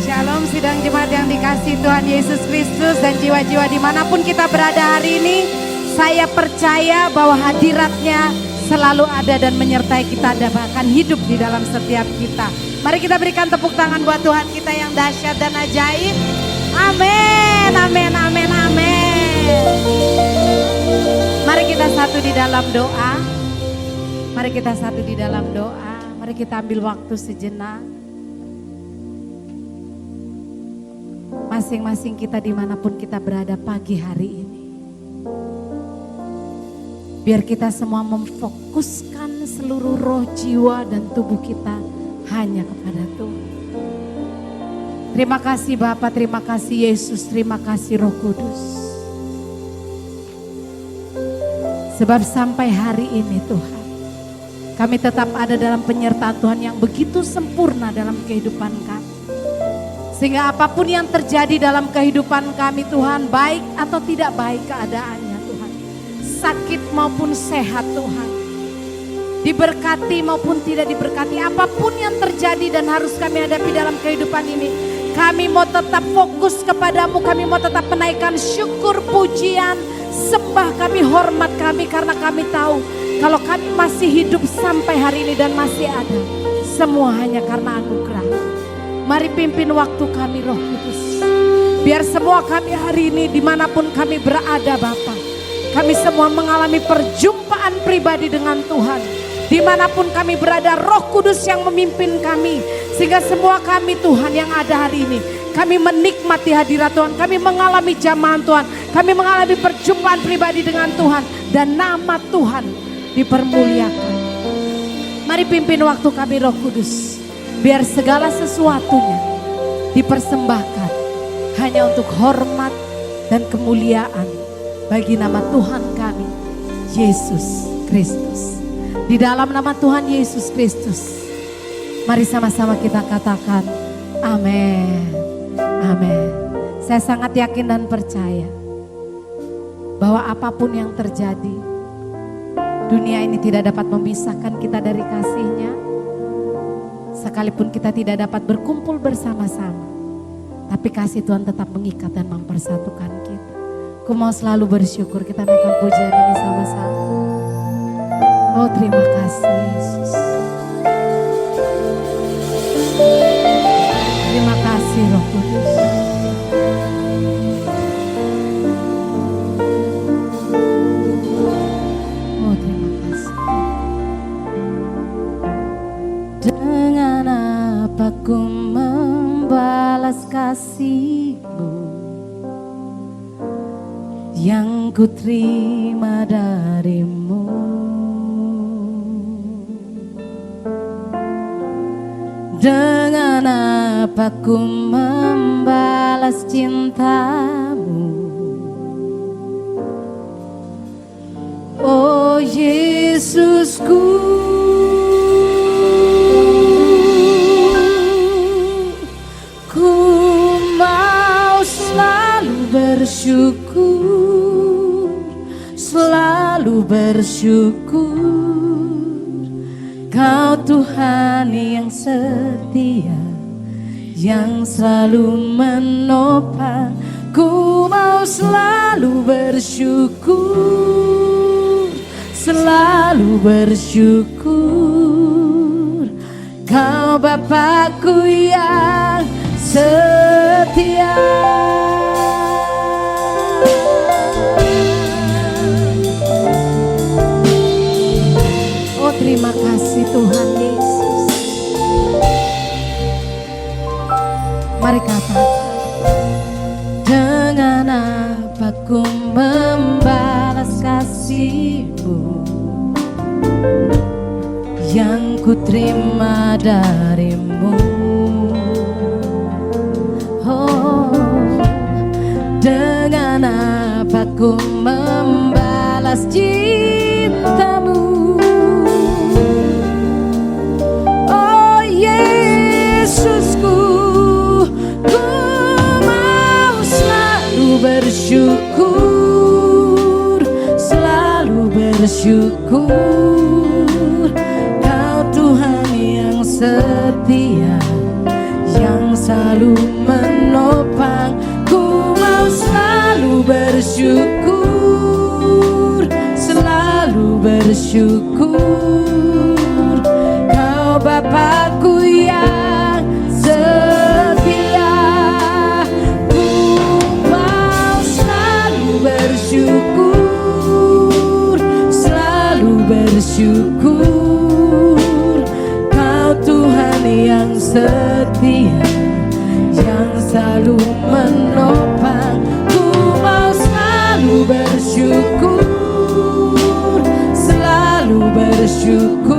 Shalom sidang jemaat yang dikasihi Tuhan Yesus Kristus dan jiwa-jiwa dimanapun kita berada hari ini. Saya percaya bahwa hadiratnya selalu ada dan menyertai kita dan bahkan hidup di dalam setiap kita. Mari kita berikan tepuk tangan buat Tuhan kita yang dahsyat dan ajaib. Amin, amin, amin, amin. Mari kita satu di dalam doa. Mari kita satu di dalam doa. Mari kita ambil waktu sejenak. Masing-masing kita dimanapun kita berada pagi hari ini. Biar kita semua memfokuskan seluruh roh, jiwa dan tubuh kita hanya kepada Tuhan. Terima kasih Bapa, terima kasih Yesus, terima kasih Roh Kudus. Sebab sampai hari ini Tuhan, kami tetap ada dalam penyertaan Tuhan yang begitu sempurna dalam kehidupan kami. Sehingga apapun yang terjadi dalam kehidupan kami Tuhan, baik atau tidak baik keadaannya Tuhan. Sakit maupun sehat Tuhan. Diberkati maupun tidak diberkati. Apapun yang terjadi dan harus kami hadapi dalam kehidupan ini. Kami mau tetap fokus kepadamu. Kami mau tetap menaikkan syukur, pujian, sembah kami, hormat kami. Karena kami tahu kalau kami masih hidup sampai hari ini dan masih ada. Semua hanya karena anugerah. Mari pimpin waktu kami Roh Kudus. Biar semua kami hari ini dimanapun kami berada Bapa. Kami semua mengalami perjumpaan pribadi dengan Tuhan. Dimanapun kami berada Roh Kudus yang memimpin kami. Sehingga semua kami Tuhan yang ada hari ini. Kami menikmati hadirat Tuhan. Kami mengalami jamahan Tuhan. Kami mengalami perjumpaan pribadi dengan Tuhan. Dan nama Tuhan dipermuliakan. Mari pimpin waktu kami Roh Kudus. Biar segala sesuatunya dipersembahkan hanya untuk hormat dan kemuliaan bagi nama Tuhan kami, Yesus Kristus. Di dalam nama Tuhan Yesus Kristus, mari sama-sama kita katakan amin, amin. Saya sangat yakin dan percaya bahwa apapun yang terjadi, dunia ini tidak dapat memisahkan kita dari kasih-Nya. Sekalipun kita tidak dapat berkumpul bersama-sama, tapi kasih Tuhan tetap mengikat dan mempersatukan kita. Aku mau selalu bersyukur, kita naikkan pujian ini sama-sama. Oh terima kasih Yesus. Terima kasih Roh Kudus. Oh terima kasih. Dengan apa ku membalas kasih-Mu yang ku terima dari-Mu. Dengan apa ku membalas cinta-Mu. Oh Yesusku, selalu bersyukur, Kau Tuhan yang setia, yang selalu menopang. Ku mau selalu bersyukur, selalu bersyukur, Kau Bapakku yang setia. Terima kasih Tuhan Yesus. Mari katakan, dengan apa ku membalas kasih-Mu yang ku terima dari-Mu. Oh, dengan apa ku membalas cinta-Mu. Yesusku, ku mau selalu bersyukur, selalu bersyukur, Kau Tuhan yang setia, yang selalu selalu menopang. Ku mau selalu bersyukur, selalu bersyukur. Kau Bapakku yang setia. Ku mau selalu bersyukur, selalu bersyukur. Kau Tuhan yang setia, yang selalu menopang. Ku mau selalu bersyukur, selalu bersyukur.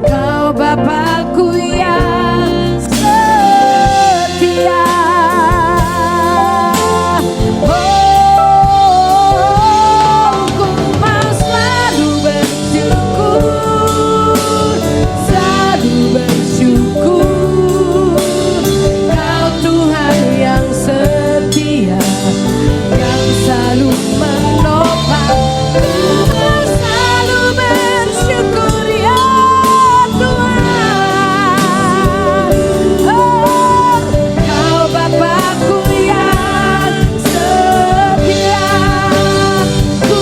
Kau Bapakku yang setia. Oh, ku mau selalu bersyukur, selalu bersyukur. Kau Tuhan yang setia, yang selalu menopang. Ku mau selalu bersyukur ya Tuhan. Oh, Kau Bapakku yang setia. Ku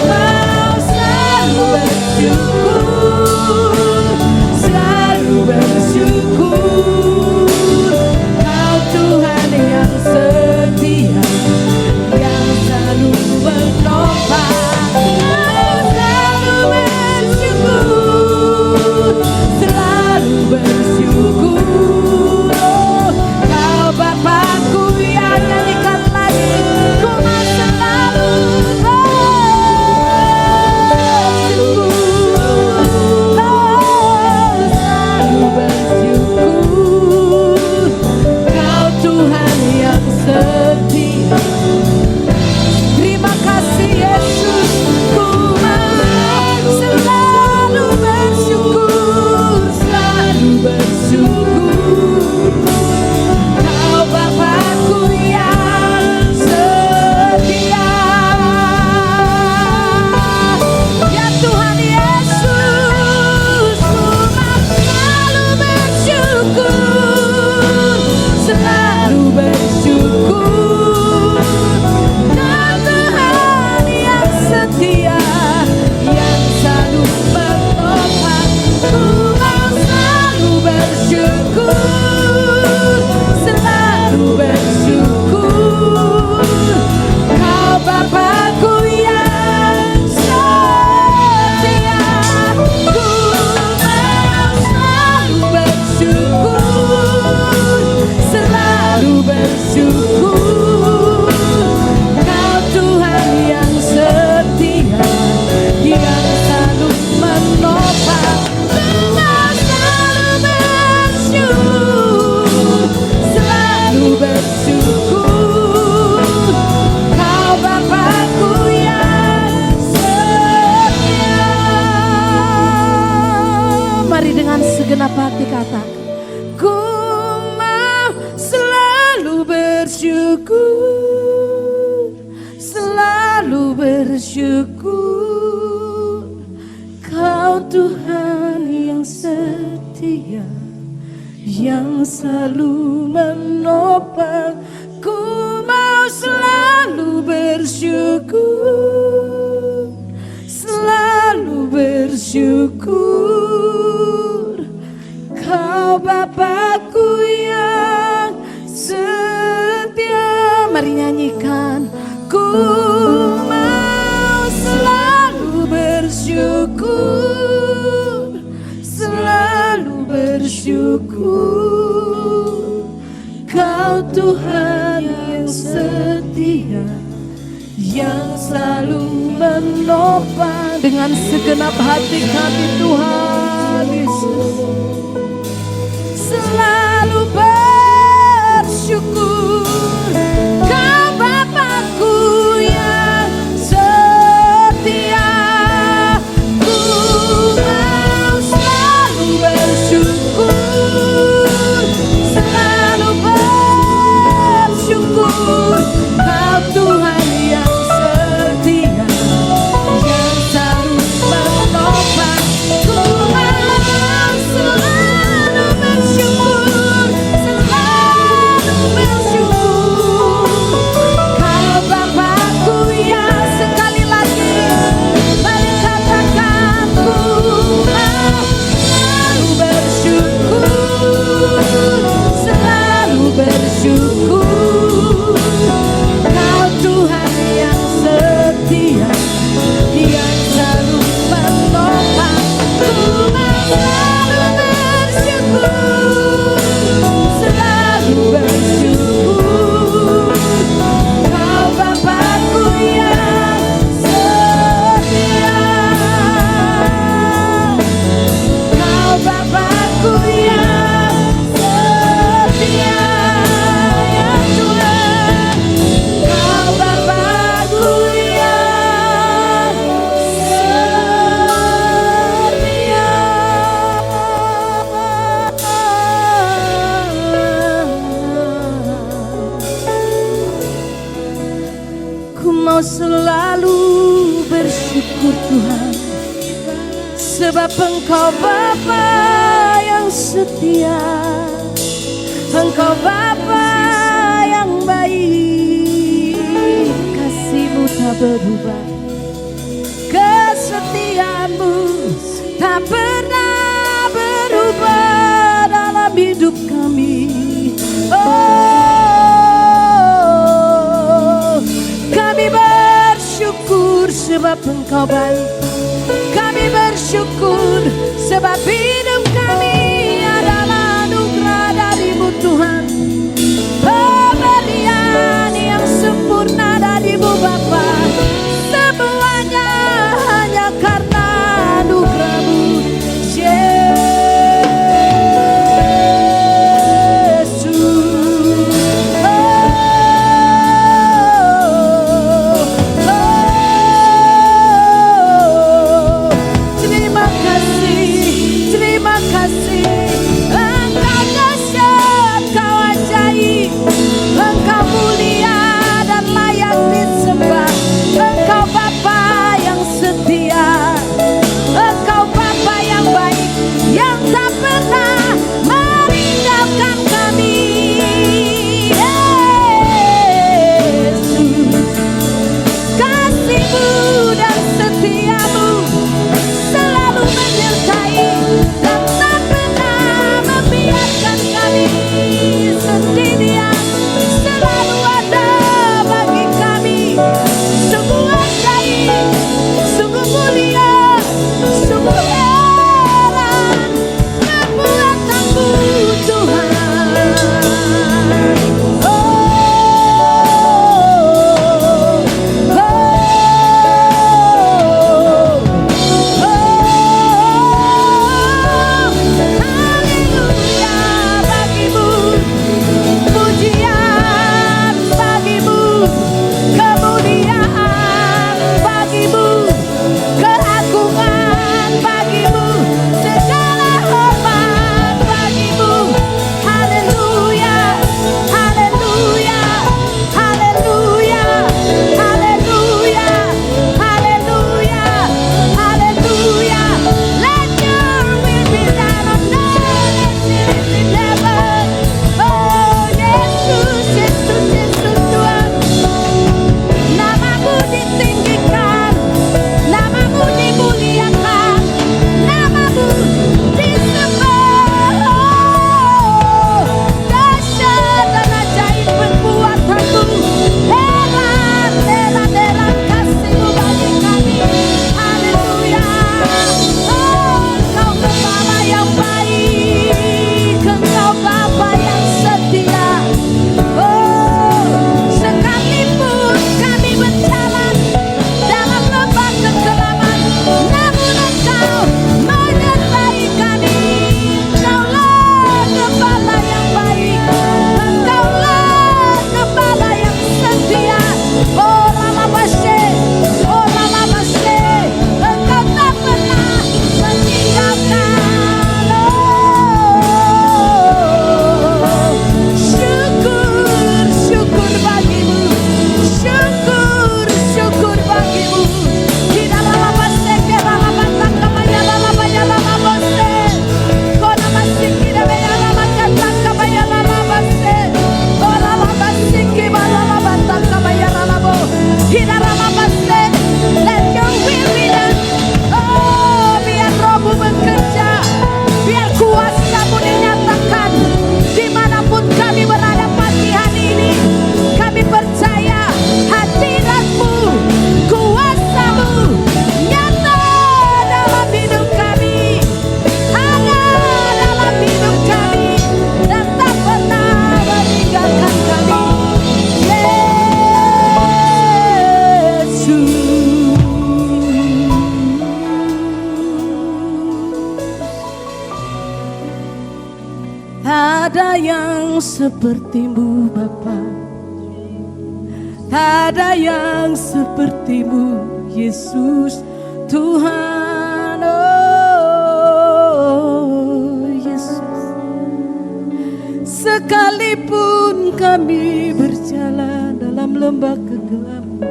mau selalu bersyukur, selalu bersyukur. Kau Tuhan yang setia, yang selalu menopang. Selalu bersyukur, selalu bersyukur. Kau Bapakku yang nyanyikan lagi. Ku mau selalu bersyukur, selalu bersyukur. Kau Tuhan yang setia. Terima kasih Yesus. Ku mau selalu bersyukur, selalu bersyukur. Kau Bapakku yang setia. Ya Tuhan Yesus, ku mau selalu bersyukur, selalu bersyukur. Kau Tuhan yang setia, yang selalu menopang. Ku mau selalu bersyukur, selalu bersyukur. Kau Bapakku yang setia. Ku mau selalu bersyukur, selalu bersyukur. Kau Tuhan yang setia, yang selalu menopang. Ku mau selalu bersyukur, selalu bersyukur. Kau Bapakku yang setia. Mari dengan segenap hati katakan, ku mau selalu bersyukur, selalu bersyukur. Kau Tuhan yang setia, yang selalu menopang. Ku mau selalu bersyukur, selalu bersyukur. Kau Bapakku yang setia. Mari nyanyikan. Ku mau selalu bersyukur, selalu bersyukur. Kau Tuhan yang setia, yang selalu menopang. Dengan segenap hati kami Tuhan Yesus selalu bersyukur. Kau Bapakku yang setia. Ku mau selalu bersyukur, selalu bersyukur. Kau Tuhan yang setia, yang selalu menopang. Ku mau selalu bersyukur. mau selalu bersyukur Tuhan, sebab Engkau Bapa yang setia, Engkau Bapa yang baik, kasih-Mu tak berubah, kesetiaan-Mu tak pernah berubah dalam hidup kami. Oh, kami bersyukur sebab Engkau baik, kami bersyukur sebab hidup kami adalah anugerah dari-Mu Tuhan, pemberian yang sempurna dari-Mu Bapa, semuanya hanya karena anugerah-Mu ada yang seperti-Mu Bapa, tak ada yang seperti-Mu Yesus Tuhan. Oh Yesus, sekalipun kami berjalan dalam lembah kegelapan,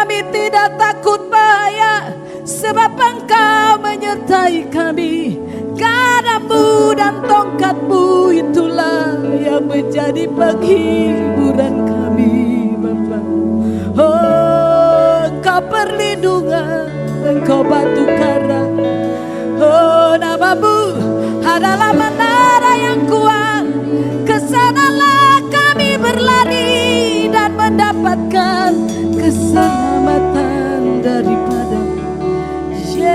kami tidak takut bahaya, sebab Engkau menyertai kami. Gadamu dan tongkatmu itulah yang menjadi penghiburan kami, Bapa. Oh, Engkau perlindungan, Engkau batu karang. Oh, namamu adalah menara yang kuat. Kesanalah kami berlari dan mendapatkan keselamatan daripada Yesus.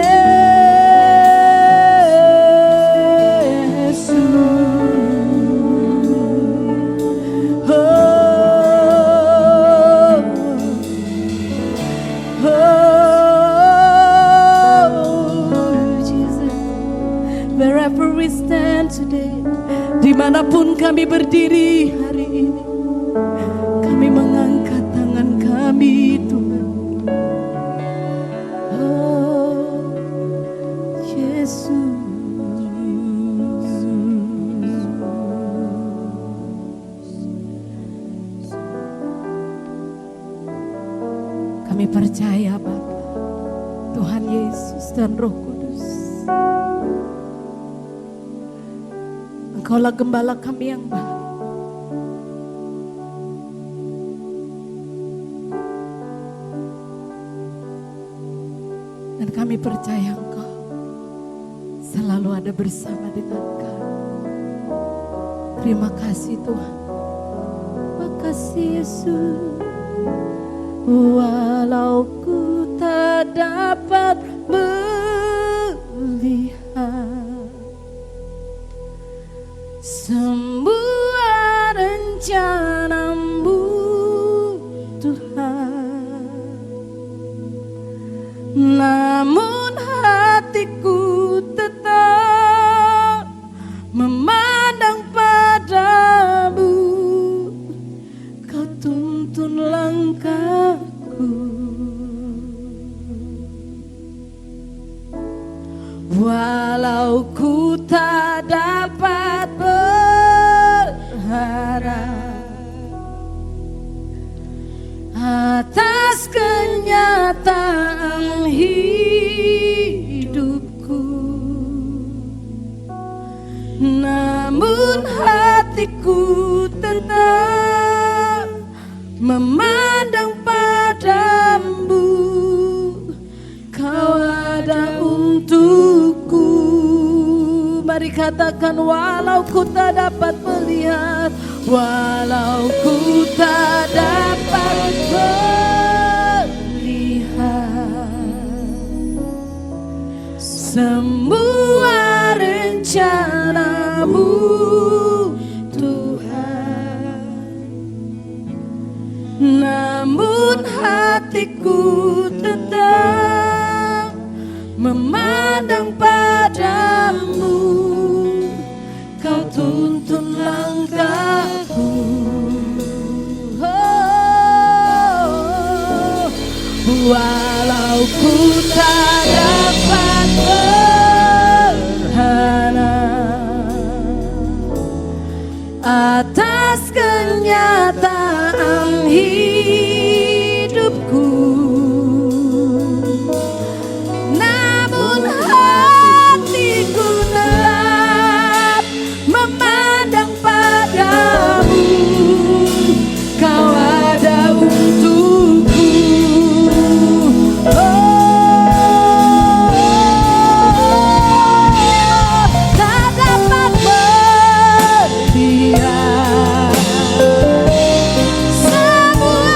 Wherever we stand today, dimanapun kami berdiri hari ini, kami mengangkat tangan kami, Tuhan. Oh, Yesus. Kami percaya, Bapa, Tuhan Yesus dan Roh Kudus, Engkaulah gembala kami yang baik. Dan kami percaya Engkau selalu ada bersama dengan kami. Terima kasih Tuhan. Makasih Yesus. Walau ku tak dapat melihat semua rencana-Mu, Tuhan, namun hatiku tetap memandang padamu. Kau tuntun langkahku, walau ku tak dapat berharap atas kenyataan hidupku, namun hatiku tetap memandang padamu. Kau ada untukku. Mari katakan, walau ku tak dapat melihat, walau ku tak dapat melihat semua rencana-Mu, Tuhan, namun hatiku tetap memandang padamu. Kau tuntun langkahku, oh, walau ku tak dapat berharap atas kenyataan hidupku, namun hatiku tetap memandang padamu. Kau ada untukku, oh, tak dapat melihat semua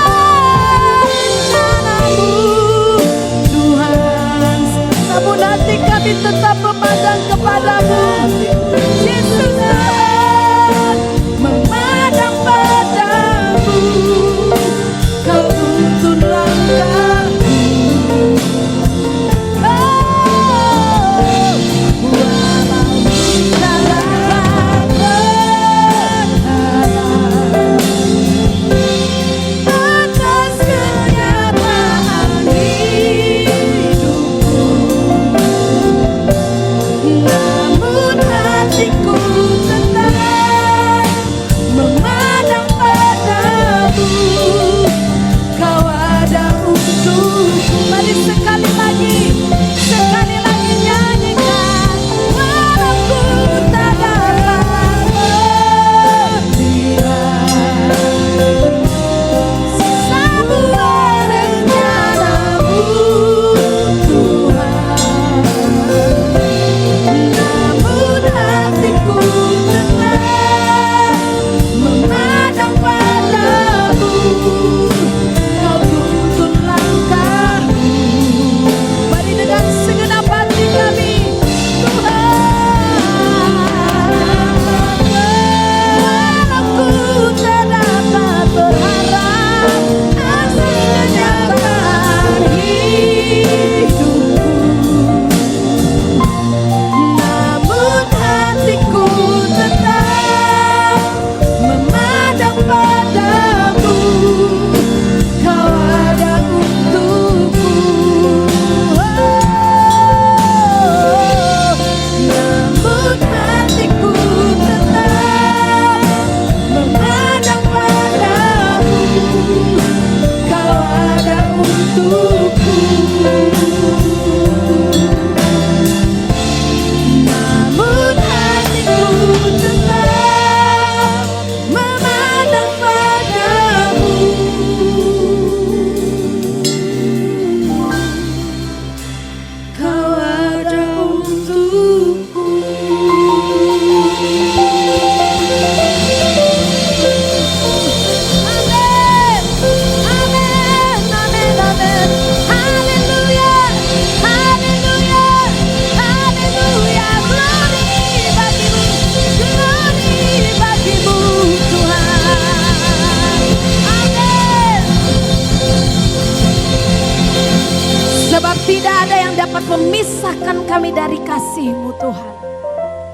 yang dapat memisahkan kami dari kasih-Mu Tuhan.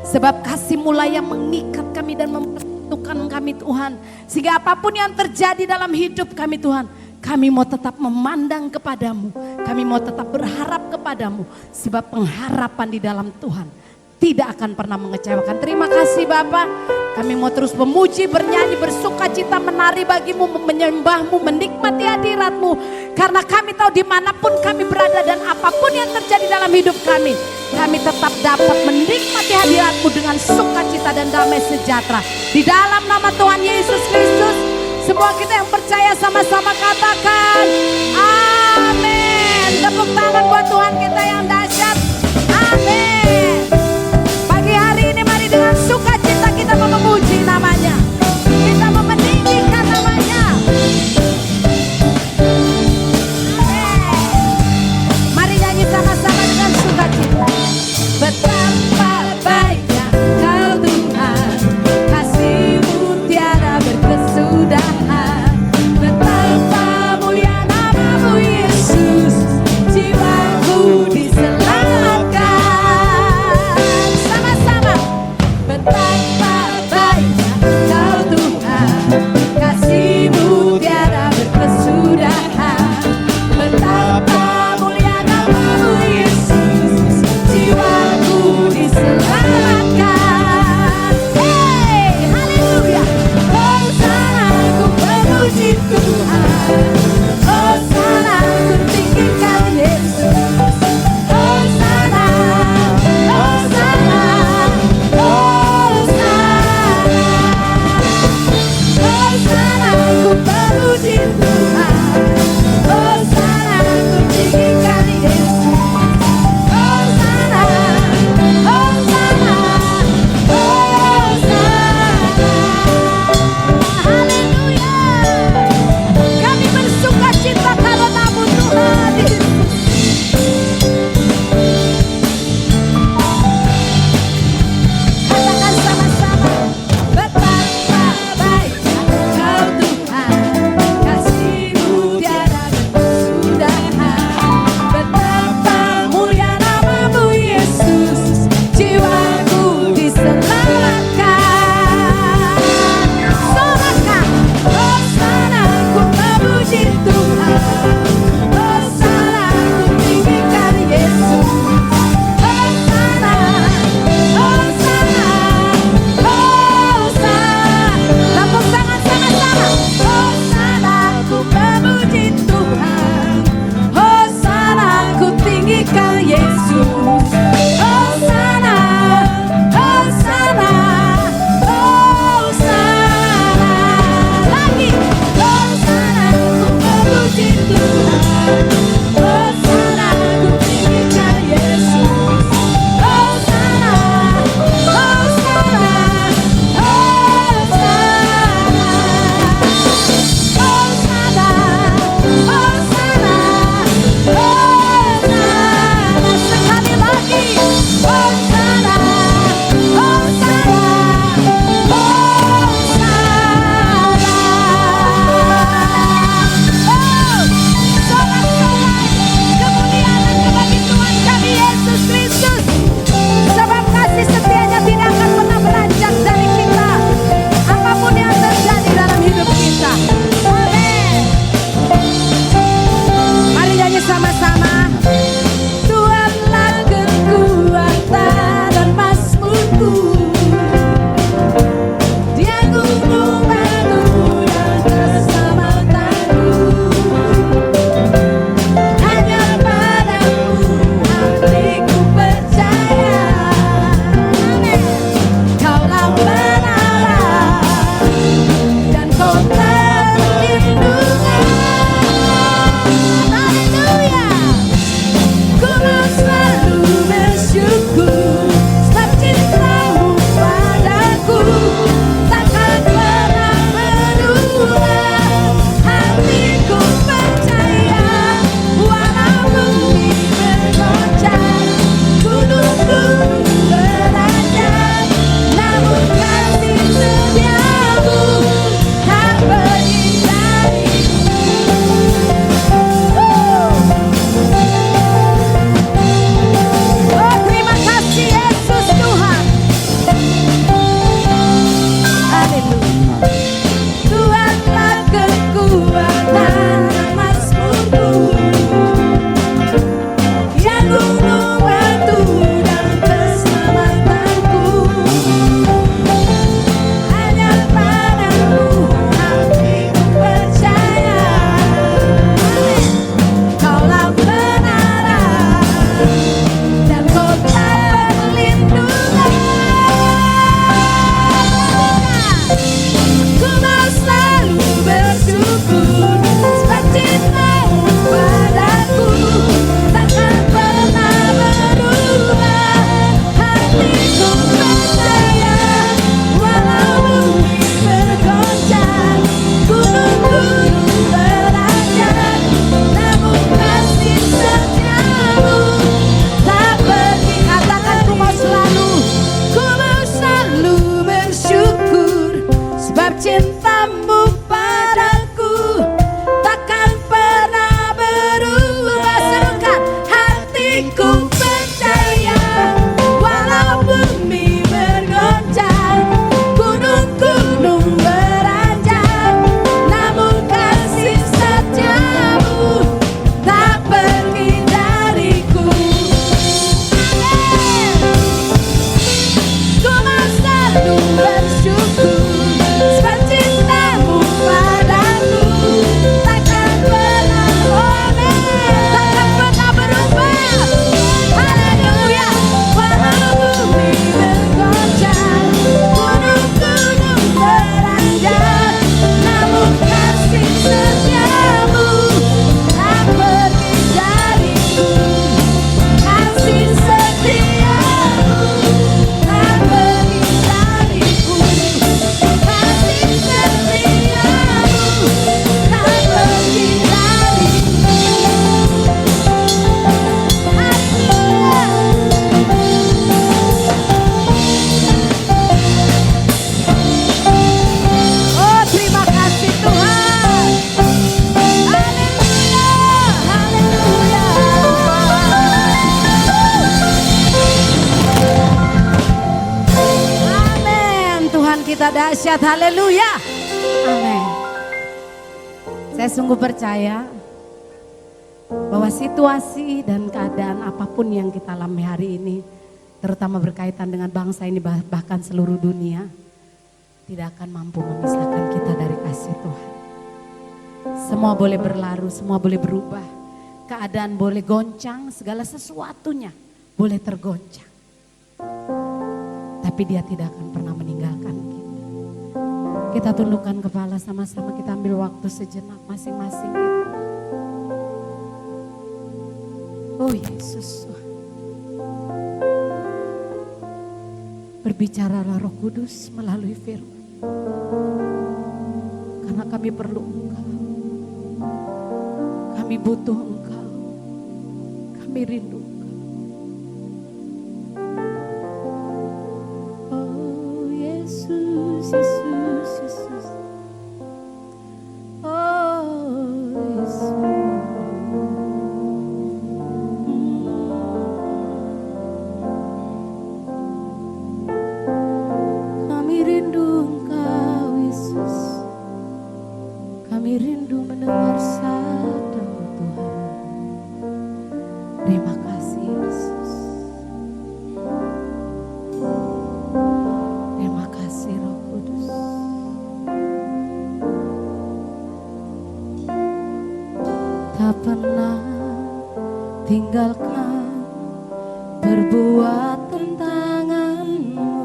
Sebab kasih-Mu lah yang mengikat kami dan mempersatukan kami Tuhan. Sehingga apapun yang terjadi dalam hidup kami Tuhan, kami mau tetap memandang kepadamu. Kami mau tetap berharap kepadamu. Sebab pengharapan di dalam Tuhan tidak akan pernah mengecewakan. Terima kasih Bapa. Kami mau terus memuji, bernyanyi, bersuka cita, menari bagimu, menyembahmu, menikmati hadiratmu. Karena kami tahu dimanapun kami berada dan apapun yang terjadi dalam hidup kami tetap dapat menikmati hadiratmu dengan sukacita dan damai sejahtera. Di dalam nama Tuhan Yesus Kristus, semua kita yang percaya sama-sama katakan amin. Tepuk tangan buat Tuhan kita yang dahsyat. Amin. Pagi hari ini mari dengan sukacita kita memuji namanya. Kita meninggikan namanya. Amin. Mari nyanyi sama-sama dengan sukacita. Betapa baiknya Kau Tuhan, kasih-Mu tiada berkesudahan. Betapa mulia nama-Mu Yesus, jiwaku diselamatkan. Sama-sama. Betapa baiknya cintamu padaku takkan pernah berubah. Serukan, hatiku percaya walau bumi bergoncang, gunung-gunung beranjak, namun kasih setiamu tak pergi dariku. Ku mau selalu bersyukur sebab cintamu padaku takkan pernah takkan pernah berubah. Haleluya. Walau bumi bergoncang, gunung-gunung beranjak, namun kasih setiamu tak pergi dariku. Kasih setiamu tak pergi dariku. Kasih setiamu tak pergi dariku. Oh, terima kasih Tuhan. Haleluya, haleluya. Amin. Tuhan kita dahsyat, haleluya. Amin. Saya sungguh percaya bahwa situasi dan keadaan apapun yang kita alami hari ini, terutama berkaitan dengan bangsa ini bahkan seluruh dunia, tidak akan mampu memisahkan kita dari kasih Tuhan. Semua boleh berlalu, semua boleh berubah. Keadaan boleh goncang, segala sesuatunya boleh tergoncang. Tapi Dia tidak akan pernah meninggalkan kita. Kita tundukkan kepala sama-sama, kita ambil waktu sejenak masing-masing itu. Oh Yesus, berbicaralah Roh Kudus melalui firman. Karena kami perlu Engkau, kami butuh Engkau, kami rindu Engkau. Oh Yesus, Yesus, Yesus. Oh Yesus. Kami rindu Engkau Yesus. Kami rindu mendengar sabda-Mu Tuhan. Terima kasih Yesus. Terima kasih Roh Kudus. Tak pernah tinggalkan perbuatan tangan-Mu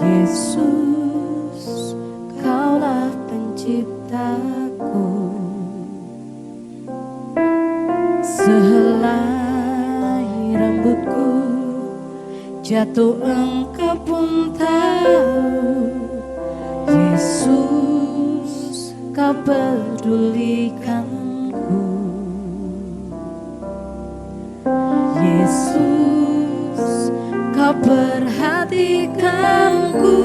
Yesus, Kaulah penciptaku. Sehelai rambutku jatuh Engkau pun tahu. Yesus, Kau pedulikanku. Yesus, Kau perhatikanku.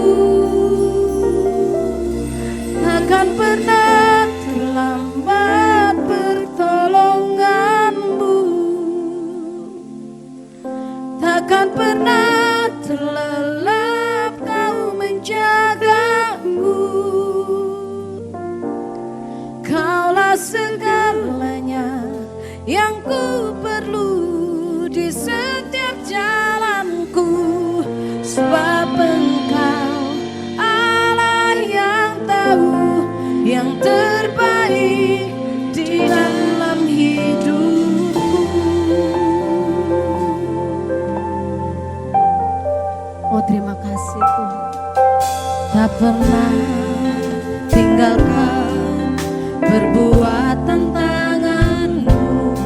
Takkan pernah terlambat pertolongan-Mu. Takkan pernah terlelap Kau menjagaku. Kaulah segalanya yang ku perlu di setiap jalanku. Sebab Engkau Allah yang tahu yang terbaik di dalam hidupku. Oh terima kasih Tuhan. Tak pernah tinggalkan perbuatan tangan-Mu.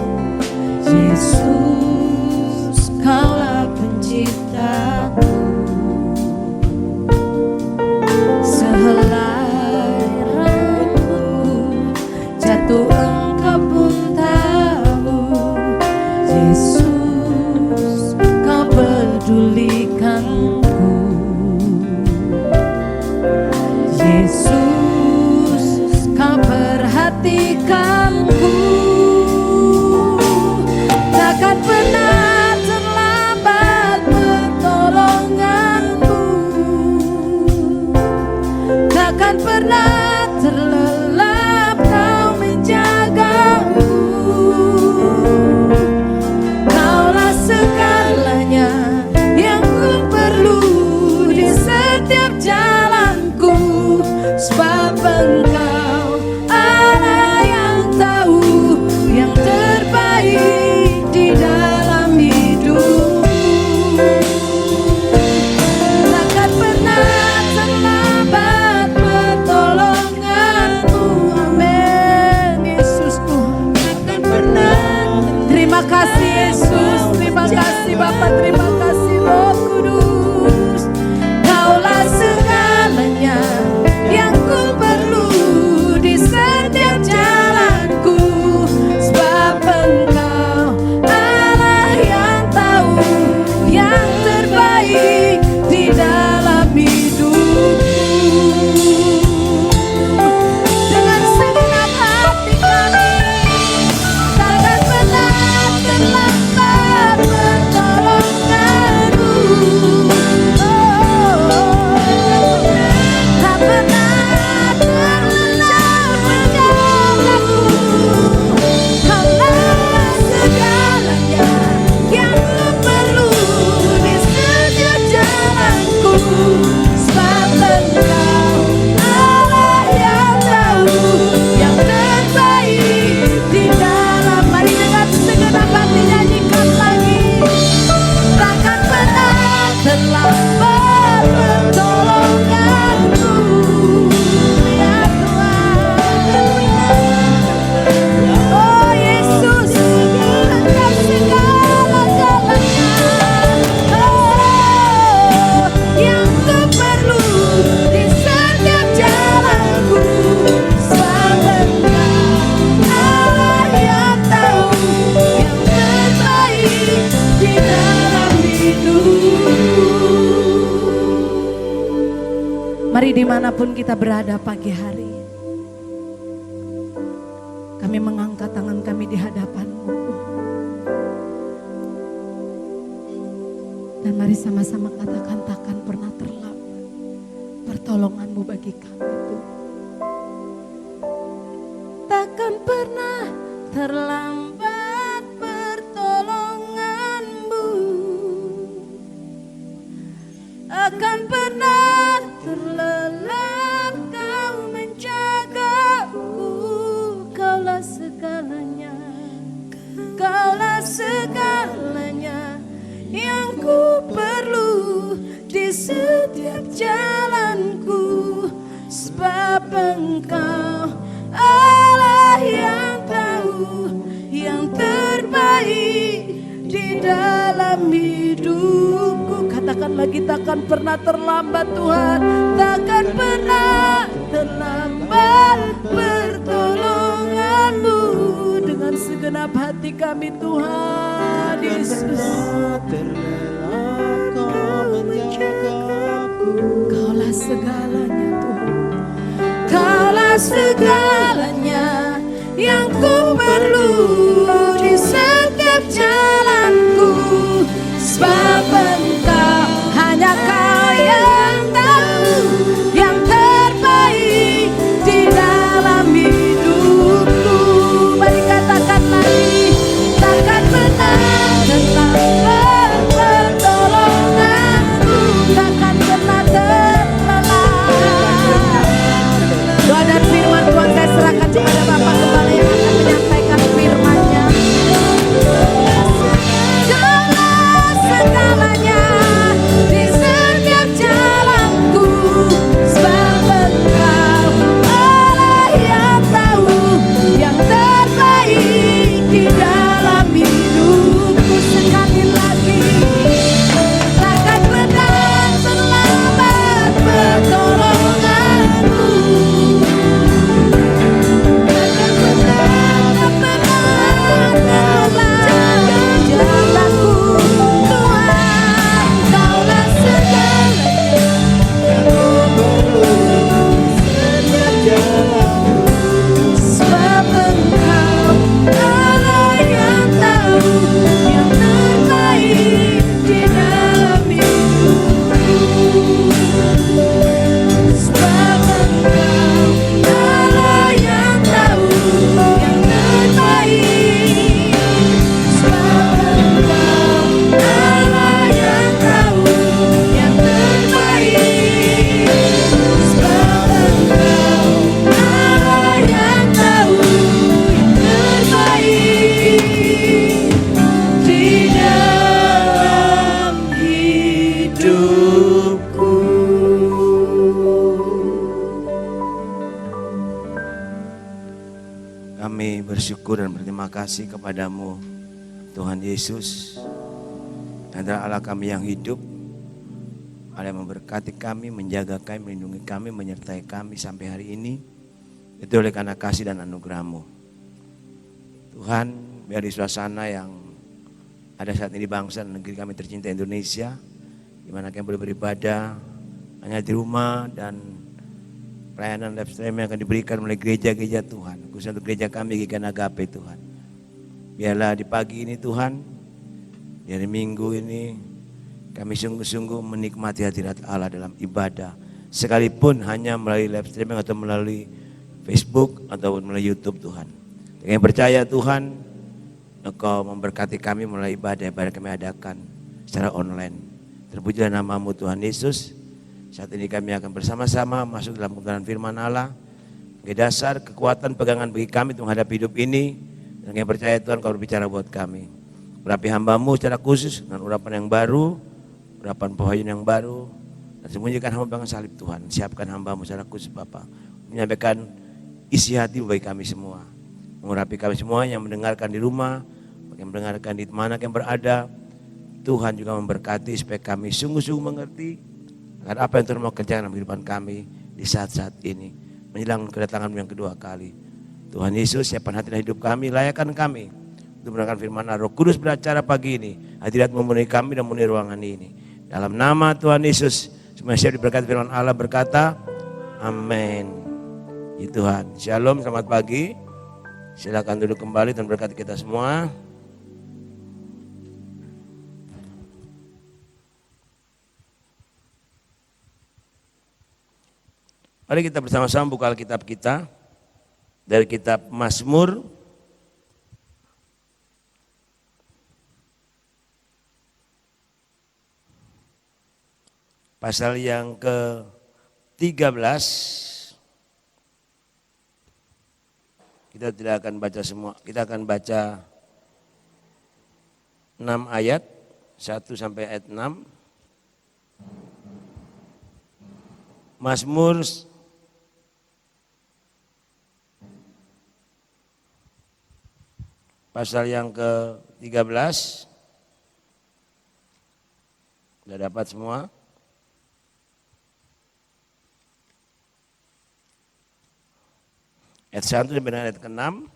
Yesus, Kaulah penciptaku. Sehelai rambutku jatuh Engkau pun tahu. Yesus, Kau pedulikanku. Yesus, perhatikanku. Takkan pernah terlambat pertolonganmu, takkan pernah terlelap kau menjagaku. Kaulah segalanya yang ku perlu di setiap jalanku, sebab Engkau Allah yang tahu yang terbaik di dalam hidupku. Takkan pernah terlambat pertolonganmu. Amin. Yesus Tuhan, takkan pernah. Terima kasih Yesus, terima kasih Bapa, terima kasih Roh Kudus. Kaulah segalanya yang ku perlu di setiap jalanku, sebab Engkau Allah yang tahu yang terbaik di dalam hidupku. Dengan segenap hati kami, takkan pernah terlambat pertolonganmu. Tak pernah terlelap menjagaku. Kaulah segalanya yang ku perlu di setiap jalanku, sebab Engkau Allah yang tahu yang terbaik di dalam. Mari dengan segenap hati nyanyikan lagi. Takkan pernah terlambat pertolonganmu, ya Tuhan. Oh Yesus, Engkau segala-galanya, oh yang ku perlu di setiap jalanku, sebab Engkau Allah yang tahu yang terbaik di dalam hidupku. Mari dimanapun kita berada pagi hari, kami mengangkat tangan kami di hadapan-Mu. Dan mari sama-sama katakan, takkan pernah terlambat pertolongan-Mu bagi kami Tuhan. Takkan pernah terlambat pertolongan-Mu, akan pernah terlelap kau menjagaku. Kaulah segalanya, kaulah segalanya yang ku perlu di setiap jalanku, sebab Engkau Allah yang tahu yang terbaik di dalam hidupku. Katakan lagi, takkan pernah terlambat Tuhan, takkan pernah terlambat pertolongan-Mu. Dengan segenap hati kami Tuhan Yesus, Kau menjagaku. Kaulah segalanya Tuhan, Kaulah segalanya yang ku perlu di setiap jalanku, sebab Engkau, hanya Kau yang tahu yang terbaik di dalam hidupku. Mari katakan lagi, takkan pernah terlambat pertolonganku, takkan pernah terlelap. Doa dan firman Tuhan saya serahkan kepada Bapak Gembala yang akan menyampaikan firman-Nya. Segalanya di setiap jalan Kami bersyukur dan berterima kasih kepadamu Tuhan Yesus, adalah Allah kami yang hidup, Allah yang memberkati kami, menjaga kami, melindungi kami, menyertai kami sampai hari ini. Itu oleh karena kasih dan anugerah-Mu. Tuhan, biar di suasana yang ada saat ini bangsa dan negeri kami tercinta Indonesia, di mana kami boleh beribadah hanya di rumah, dan pelayanan live stream yang akan diberikan oleh gereja-gereja Tuhan, khususnya untuk gereja kami GKN Agape Tuhan. Biarlah di pagi ini Tuhan, di hari Minggu ini kami sungguh-sungguh menikmati hadirat Allah dalam ibadah, sekalipun hanya melalui live streaming atau melalui Facebook ataupun melalui YouTube Tuhan. Kami percaya Tuhan, Engkau memberkati kami melalui ibadah kami adakan secara online. Terpujilah nama-Mu Tuhan Yesus. Saat ini kami akan bersama-sama masuk dalam kebenaran firman Allah, sebagai dasar kekuatan pegangan bagi kami untuk menghadapi hidup ini. Dan kami percaya Tuhan Kau berbicara buat kami. Urapi hamba-Mu secara khusus dengan urapan yang baru, urapan pewahyuan yang baru, dan sembunyikan hamba dengan salib Tuhan. Siapkan hamba-Mu secara khusus Bapa, menyampaikan isi hati bagi kami semua. Mengurapi kami semua yang mendengarkan di rumah, yang mendengarkan di mana kami berada. Tuhan juga memberkati supaya kami sungguh-sungguh mengerti akan apa yang Tuhan mau kerjakan dalam kehidupan kami di saat-saat ini, menjelang kedatangan yang kedua kali. Tuhan Yesus, siapkan hati dan hidup kami, layakkan kami untuk mendengarkan firman Allah. Roh Kudus berbicara pagi ini, hadirat memenuhi kami dan memenuhi ruangan ini. Dalam nama Tuhan Yesus, semua siap diberkati firman Allah, berkata, amin. Ya Tuhan, shalom, selamat pagi. Silakan duduk kembali dan berkati kita semua. Mari kita bersama-sama buka Alkitab kita dari kitab Mazmur pasal yang ke-13. Kita tidak akan baca semua, kita akan baca 6 ayat, 1 sampai ayat 6. Mazmur pasal yang ke-13. Sudah dapat semua? Ayat 1 sampai ayat ke-6.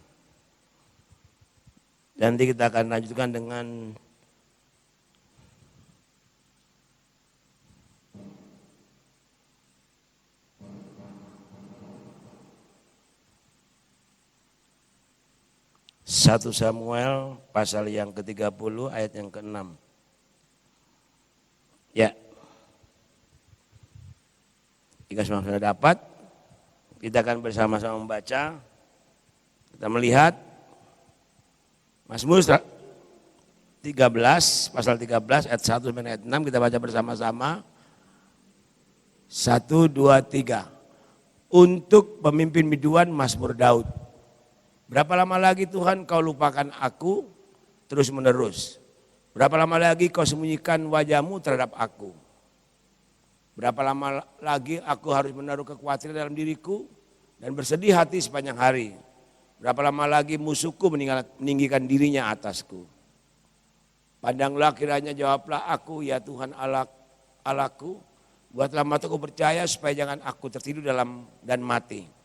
Dan nanti kita akan lanjutkan dengan Satu Samuel pasal yang ke-30 ayat yang ke-6. Ya. Jika semua sudah dapat, kita akan bersama-sama membaca. Kita melihat Mazmur 13, pasal 13 ayat 1 sampai ayat 6, kita baca bersama-sama. 1, 2, 3. Untuk pemimpin biduan Mazmur Daud. Berapa lama lagi Tuhan Kau lupakan aku terus menerus? Berapa lama lagi Kau sembunyikan wajah-Mu terhadap aku? Berapa lama lagi aku harus menaruh kekhawatiran dalam diriku dan bersedih hati sepanjang hari? Berapa lama lagi musuhku meninggikan dirinya atasku? Pandanglah kiranya, jawablah aku ya Tuhan Allahku. Buatlah mataku percaya supaya jangan aku tertidur dan mati.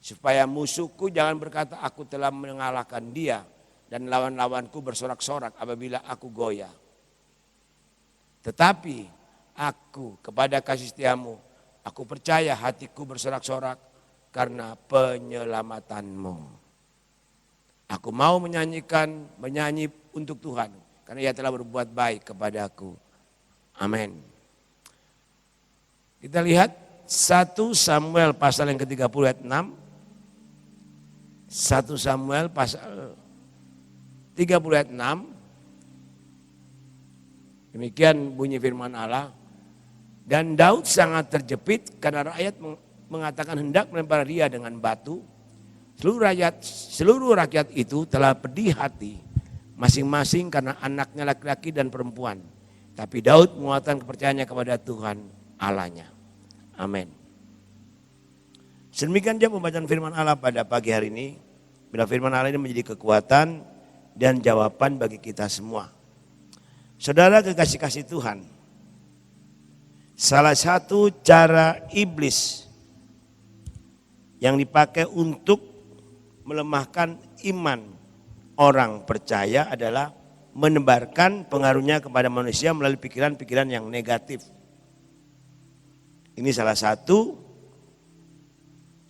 Supaya musuhku jangan berkata aku telah mengalahkan dia, dan lawan-lawanku bersorak-sorak apabila aku goyah. Tetapi aku kepada kasih setia-Mu, aku percaya, hatiku bersorak-sorak karena penyelamatanmu. Aku mau menyanyi untuk Tuhan, karena Ia telah berbuat baik kepadaku. Amin. Kita lihat 1 Samuel pasal yang ke-30 ayat 6. 1 Samuel pasal 30 ayat 6. Demikian bunyi firman Allah. Dan Daud sangat terjepit karena rakyat mengatakan hendak melempar dia dengan batu. Seluruh rakyat itu telah pedih hati masing-masing karena anaknya laki-laki dan perempuan. Tapi Daud menguatkan kepercayaannya kepada Tuhan Allahnya. Amin. Sedemikian juga pembacaan firman Allah pada pagi hari ini. Bila firman Allah ini menjadi kekuatan dan jawaban bagi kita semua. Saudara kekasih-kasih Tuhan, salah satu cara iblis yang dipakai untuk melemahkan iman orang percaya adalah menebarkan pengaruhnya kepada manusia melalui pikiran-pikiran yang negatif. Ini salah satu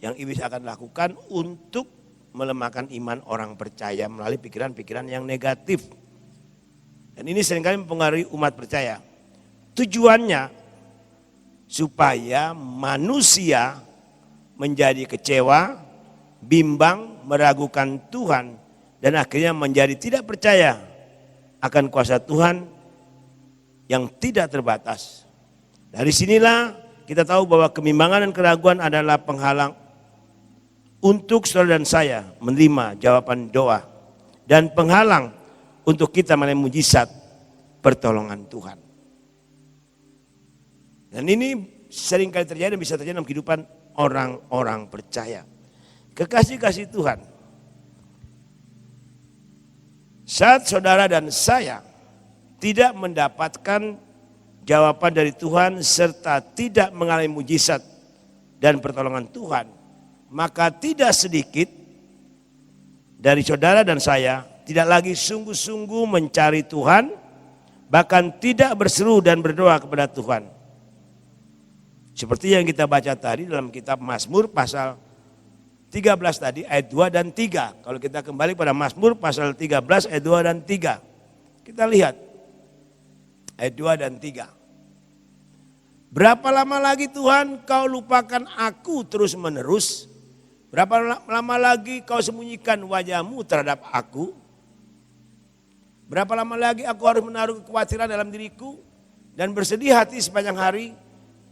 yang iblis akan lakukan untuk melemahkan iman orang percaya melalui pikiran-pikiran yang negatif. Dan ini seringkali mempengaruhi umat percaya. Tujuannya supaya manusia menjadi kecewa, bimbang, meragukan Tuhan, dan akhirnya menjadi tidak percaya akan kuasa Tuhan yang tidak terbatas. Dari sinilah kita tahu bahwa kebimbangan dan keraguan adalah penghalang untuk saudara dan saya menerima jawaban doa dan penghalang untuk kita melihat mujizat pertolongan Tuhan. Dan ini seringkali terjadi dan bisa terjadi dalam kehidupan orang-orang percaya. Kekasih-kasih Tuhan, saat saudara dan saya tidak mendapatkan jawaban dari Tuhan serta tidak mengalami mujizat dan pertolongan Tuhan, maka tidak sedikit dari saudara dan saya tidak lagi sungguh-sungguh mencari Tuhan, bahkan tidak berseru dan berdoa kepada Tuhan. Seperti yang kita baca tadi dalam kitab Mazmur pasal 13 tadi ayat 2 dan 3. Kalau kita kembali pada Mazmur pasal 13 ayat 2 dan 3. Kita lihat ayat 2 dan 3. Berapa lama lagi Tuhan kau lupakan aku terus menerus? Berapa lama lagi kau sembunyikan wajahmu terhadap aku? Berapa lama lagi aku harus menaruh kekhawatiran dalam diriku dan bersedih hati sepanjang hari?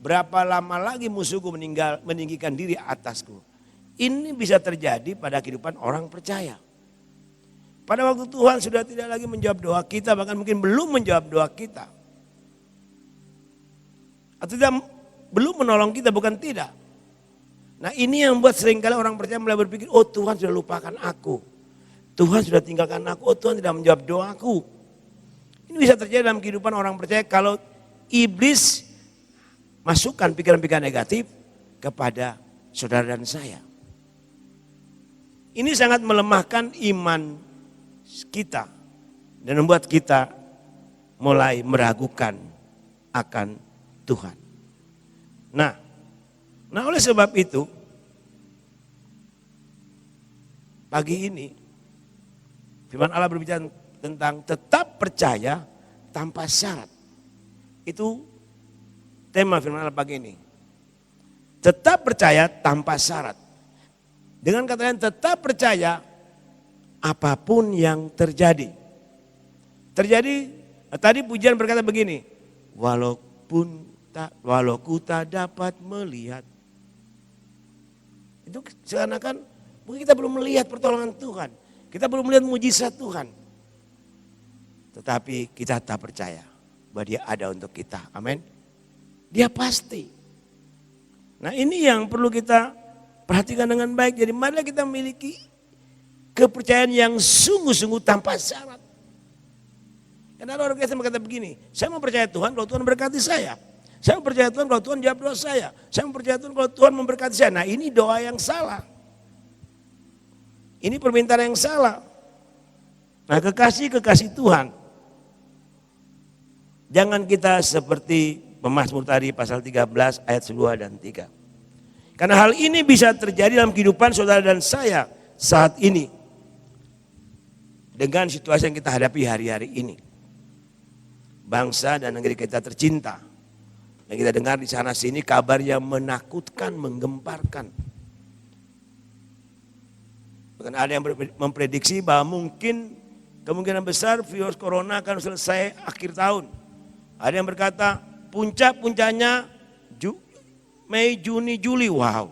Berapa lama lagi musuhku meninggikan diri atasku? Ini bisa terjadi pada kehidupan orang percaya. Pada waktu Tuhan sudah tidak lagi menjawab doa kita, bahkan mungkin belum menjawab doa kita. Atau belum menolong kita, bukan tidak. Nah ini yang membuat seringkali orang percaya mulai berpikir, oh Tuhan sudah lupakan aku. Tuhan sudah tinggalkan aku, oh Tuhan tidak menjawab doaku. Ini bisa terjadi dalam kehidupan orang percaya kalau iblis masukkan pikiran-pikiran negatif kepada saudara dan saya. Ini sangat melemahkan iman kita dan membuat kita mulai meragukan akan Tuhan. Nah oleh sebab itu pagi ini firman Allah berbicara tentang tetap percaya tanpa syarat. Itu tema firman Allah pagi ini. Tetap percaya tanpa syarat. Dengan kata lain tetap percaya apapun yang terjadi. Tadi pujian berkata begini, walau ku tak dapat melihat. Itu seakan-akan mungkin kita belum melihat pertolongan Tuhan. Kita belum melihat mujizat Tuhan. Tetapi kita tak percaya bahwa dia ada untuk kita. Amin. Dia pasti. Nah ini yang perlu kita perhatikan dengan baik. Jadi marilah kita memiliki kepercayaan yang sungguh-sungguh tanpa syarat. Karena orang Kristen berkata begini, saya mau percaya Tuhan kalau Tuhan berkati saya. Saya mau percaya Tuhan kalau Tuhan jawab doa saya. Saya mau percaya Tuhan kalau Tuhan memberkati saya. Nah ini doa yang salah. Ini permintaan yang salah. Nah kekasih Tuhan. Jangan kita seperti Mazmur tadi pasal 13 ayat 2 dan 3. Karena hal ini bisa terjadi dalam kehidupan saudara dan saya saat ini. Dengan situasi yang kita hadapi hari-hari ini. Bangsa dan negeri kita tercinta. Yang kita dengar di sana sini kabar yang menakutkan, menggemparkan. Bahkan ada yang memprediksi bahwa mungkin kemungkinan besar virus corona akan selesai akhir tahun. Ada yang berkata puncak-puncaknya Mei, Juni, Juli. Wow,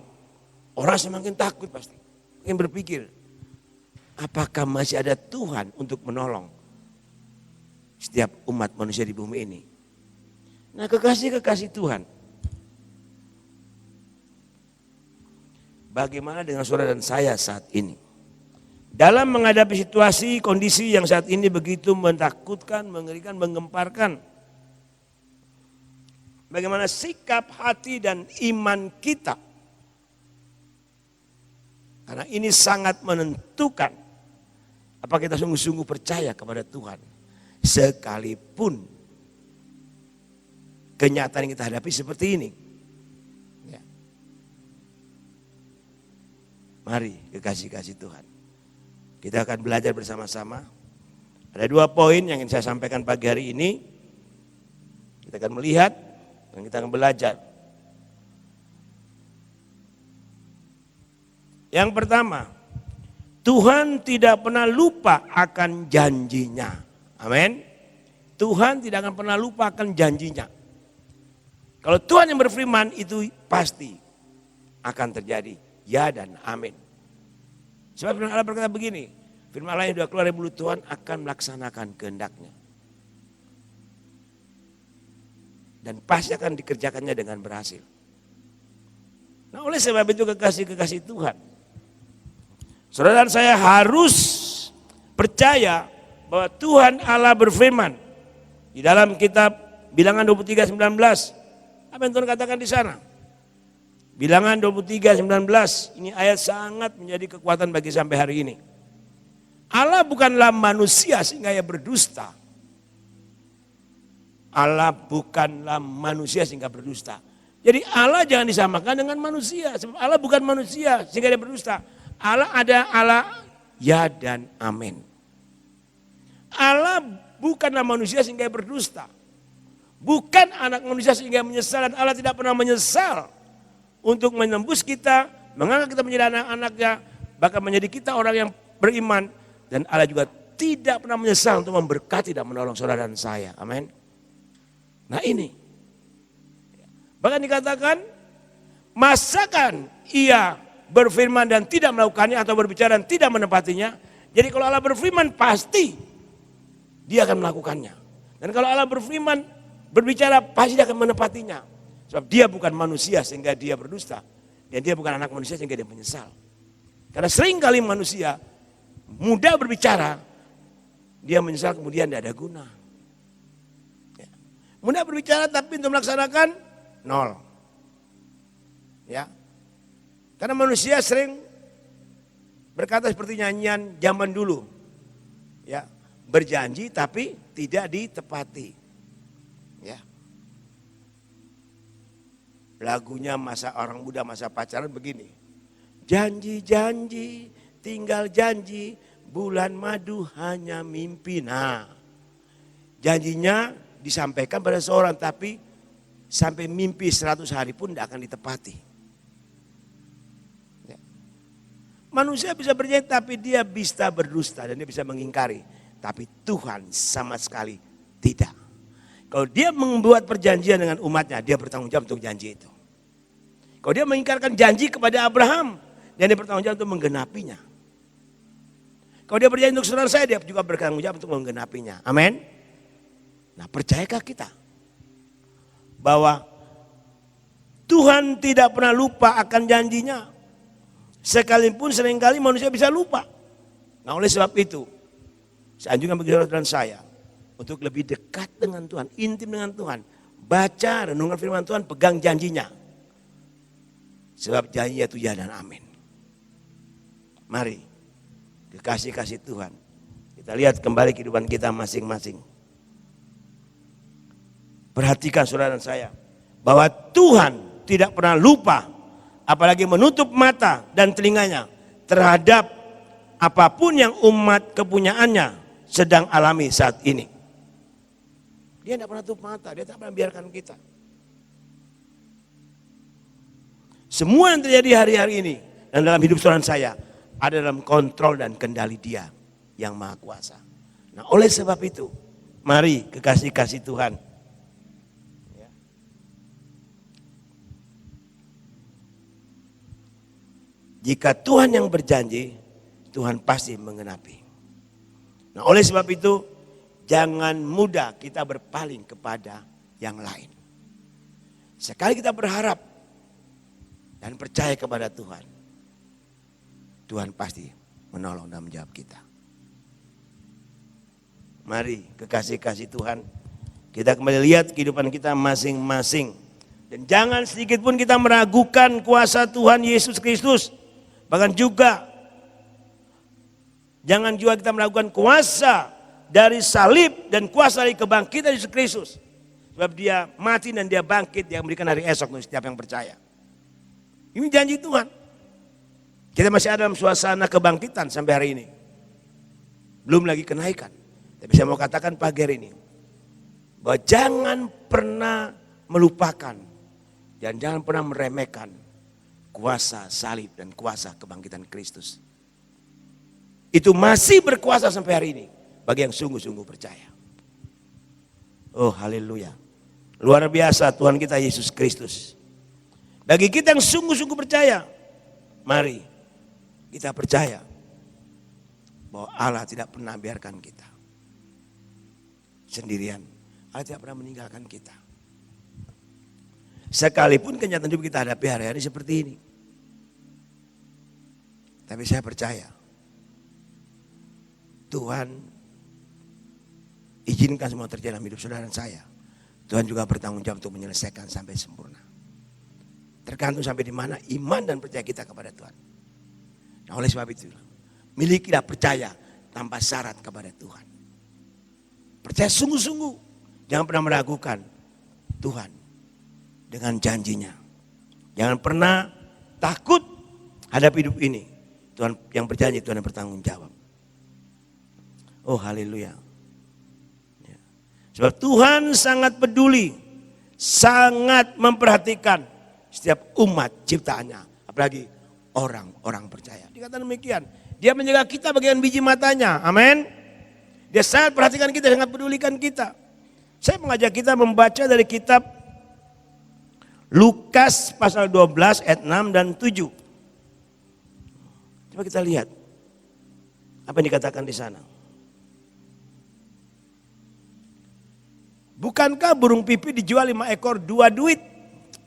orang semakin takut pasti. Makin berpikir, apakah masih ada Tuhan untuk menolong setiap umat manusia di bumi ini? Nah kekasih Tuhan. Bagaimana dengan saudara dan saya saat ini? dalam menghadapi situasi, kondisi yang saat ini begitu menakutkan, mengerikan, menggemparkan. Bagaimana sikap hati dan iman kita. Karena ini sangat menentukan apakah kita sungguh-sungguh percaya kepada Tuhan. Sekalipun kenyataan yang kita hadapi seperti ini. Ya. Mari kekasih-kasih Tuhan. Kita akan belajar bersama-sama. Ada 2 poin yang ingin saya sampaikan pagi hari ini. Kita akan melihat dan kita akan belajar. Yang pertama, Tuhan tidak pernah lupa akan janjinya. Amin. Tuhan tidak akan pernah lupa akan janjinya. Kalau Tuhan yang berfirman itu pasti akan terjadi. Ya dan amin. Sebab firman Allah berkata begini, firman Allah yang sudah keluar dari mulut Tuhan akan melaksanakan kehendaknya. Dan pasti akan dikerjakannya dengan berhasil. Nah oleh sebab itu kekasih-kekasih Tuhan, saudara dan saya harus percaya bahwa Tuhan Allah berfirman di dalam kitab Bilangan 23:19. Apa yang Tuhan katakan di sana? Bilangan 23:19, ini ayat sangat menjadi kekuatan bagi sampai hari ini. Allah bukanlah manusia sehingga ia berdusta. Allah bukanlah manusia sehingga berdusta. Jadi Allah jangan disamakan dengan manusia. Sebab Allah bukan manusia sehingga dia berdusta. Allah ada Allah ya dan amin. Allah bukanlah manusia sehingga ia berdusta. Bukan anak manusia sehingga menyesal, dan Allah tidak pernah menyesal untuk menembus kita, mengangkat kita menjadi anak-anaknya, bahkan menjadi kita orang yang beriman. Dan Allah juga tidak pernah menyesal untuk memberkati dan menolong saudara dan saya. Amin. Nah ini. Bahkan dikatakan, masakan ia berfirman dan tidak melakukannya atau berbicara dan tidak menepatinya. Jadi kalau Allah berfirman pasti dia akan melakukannya. Dan kalau Allah berfirman, berbicara pasti dia akan menepatinya. Sebab dia bukan manusia sehingga dia berdusta. Dan dia bukan anak manusia sehingga dia menyesal. Karena seringkali manusia mudah berbicara, dia menyesal kemudian tidak ada guna. Ya. Mudah berbicara tapi untuk melaksanakan, nol. Ya. Karena manusia sering berkata seperti nyanyian zaman dulu. Ya. Berjanji tapi tidak ditepati. Ya. Lagunya masa orang muda masa pacaran begini. Janji-janji, tinggal janji, bulan madu hanya mimpi. Nah, janjinya disampaikan pada seorang tapi sampai mimpi 100 hari pun tidak akan ditepati. Ya. Manusia bisa berjanji tapi dia bisa berdusta dan dia bisa mengingkari. Tapi Tuhan sama sekali tidak. Kalau dia membuat perjanjian dengan umatnya, dia bertanggung jawab untuk janji itu. Kalau dia mengingkarkan janji kepada Abraham, dan dia bertanggung jawab untuk menggenapinya. Kalau dia berjanji untuk saudara saya, dia juga bertanggung jawab untuk menggenapinya. Amin. Nah, percayakah kita bahwa Tuhan tidak pernah lupa akan janjinya? Sekalipun seringkali manusia bisa lupa. Nah, oleh sebab itu, saya anjurkan bagi saudara dan saya untuk lebih dekat dengan Tuhan, intim dengan Tuhan. Baca, renungan firman Tuhan, pegang janjinya. Sebab janjinya itu ya dan amin. Mari, kekasih-kasih Tuhan. Kita lihat kembali kehidupan kita masing-masing. Perhatikan saudara dan saya. Bahwa Tuhan tidak pernah lupa, apalagi menutup mata dan telinganya terhadap apapun yang umat kepunyaannya sedang alami saat ini. Dia tidak pernah tutup mata, dia tak pernah biarkan kita. Semua yang terjadi hari-hari ini dan dalam hidup saudara saya ada dalam kontrol dan kendali Dia yang Maha Kuasa. Nah, oleh sebab itu, mari kekasih-kasih Tuhan. Ya. Jika Tuhan yang berjanji, Tuhan pasti menggenapi. Nah, oleh sebab itu, jangan mudah kita berpaling kepada yang lain. Sekali kita berharap dan percaya kepada Tuhan, Tuhan pasti menolong dan menjawab kita. Mari kekasih-kasih Tuhan, kita kembali lihat kehidupan kita masing-masing. Dan jangan sedikit pun kita meragukan kuasa Tuhan Yesus Kristus. Bahkan juga, jangan juga kita meragukan kuasa dari salib dan kuasa dari kebangkitan Yesus Kristus. Sebab dia mati dan dia bangkit, dia memberikan hari esok untuk setiap yang percaya. Ini janji Tuhan. Kita masih ada dalam suasana kebangkitan sampai hari ini. Belum lagi kenaikan. Tapi saya mau katakan pagi hari ini, bahwa jangan pernah melupakan dan jangan pernah meremehkan kuasa salib dan kuasa kebangkitan Kristus. Itu masih berkuasa sampai hari ini bagi yang sungguh-sungguh percaya. Oh haleluya. Luar biasa Tuhan kita Yesus Kristus. Bagi kita yang sungguh-sungguh percaya, mari kita percaya bahwa Allah tidak pernah biarkan kita sendirian. Allah tidak pernah meninggalkan kita. Sekalipun kenyataan hidup kita hadapi hari-hari seperti ini. Tapi saya percaya Tuhan izinkan semua terjadi dalam hidup saudara dan saya. Tuhan juga bertanggung jawab untuk menyelesaikan sampai sempurna. Tergantung sampai di mana iman dan percaya kita kepada Tuhan. Nah oleh sebab itu, milikilah percaya tanpa syarat kepada Tuhan. Percaya sungguh-sungguh. Jangan pernah meragukan Tuhan dengan janjinya. Jangan pernah takut hadapi hidup ini. Tuhan yang berjanji, Tuhan yang bertanggung jawab. Oh haleluya. Sebab Tuhan sangat peduli, sangat memperhatikan setiap umat ciptaannya. Apalagi orang-orang percaya. Dikatakan demikian, dia menjaga kita bagian biji matanya. Amin. Dia sangat perhatikan kita, sangat pedulikan kita. Saya mengajak kita membaca dari kitab Lukas pasal 12 ayat 6 dan 7. Coba kita lihat apa yang dikatakan di sana. Bukankah burung pipit dijual 5 ekor 2 duit?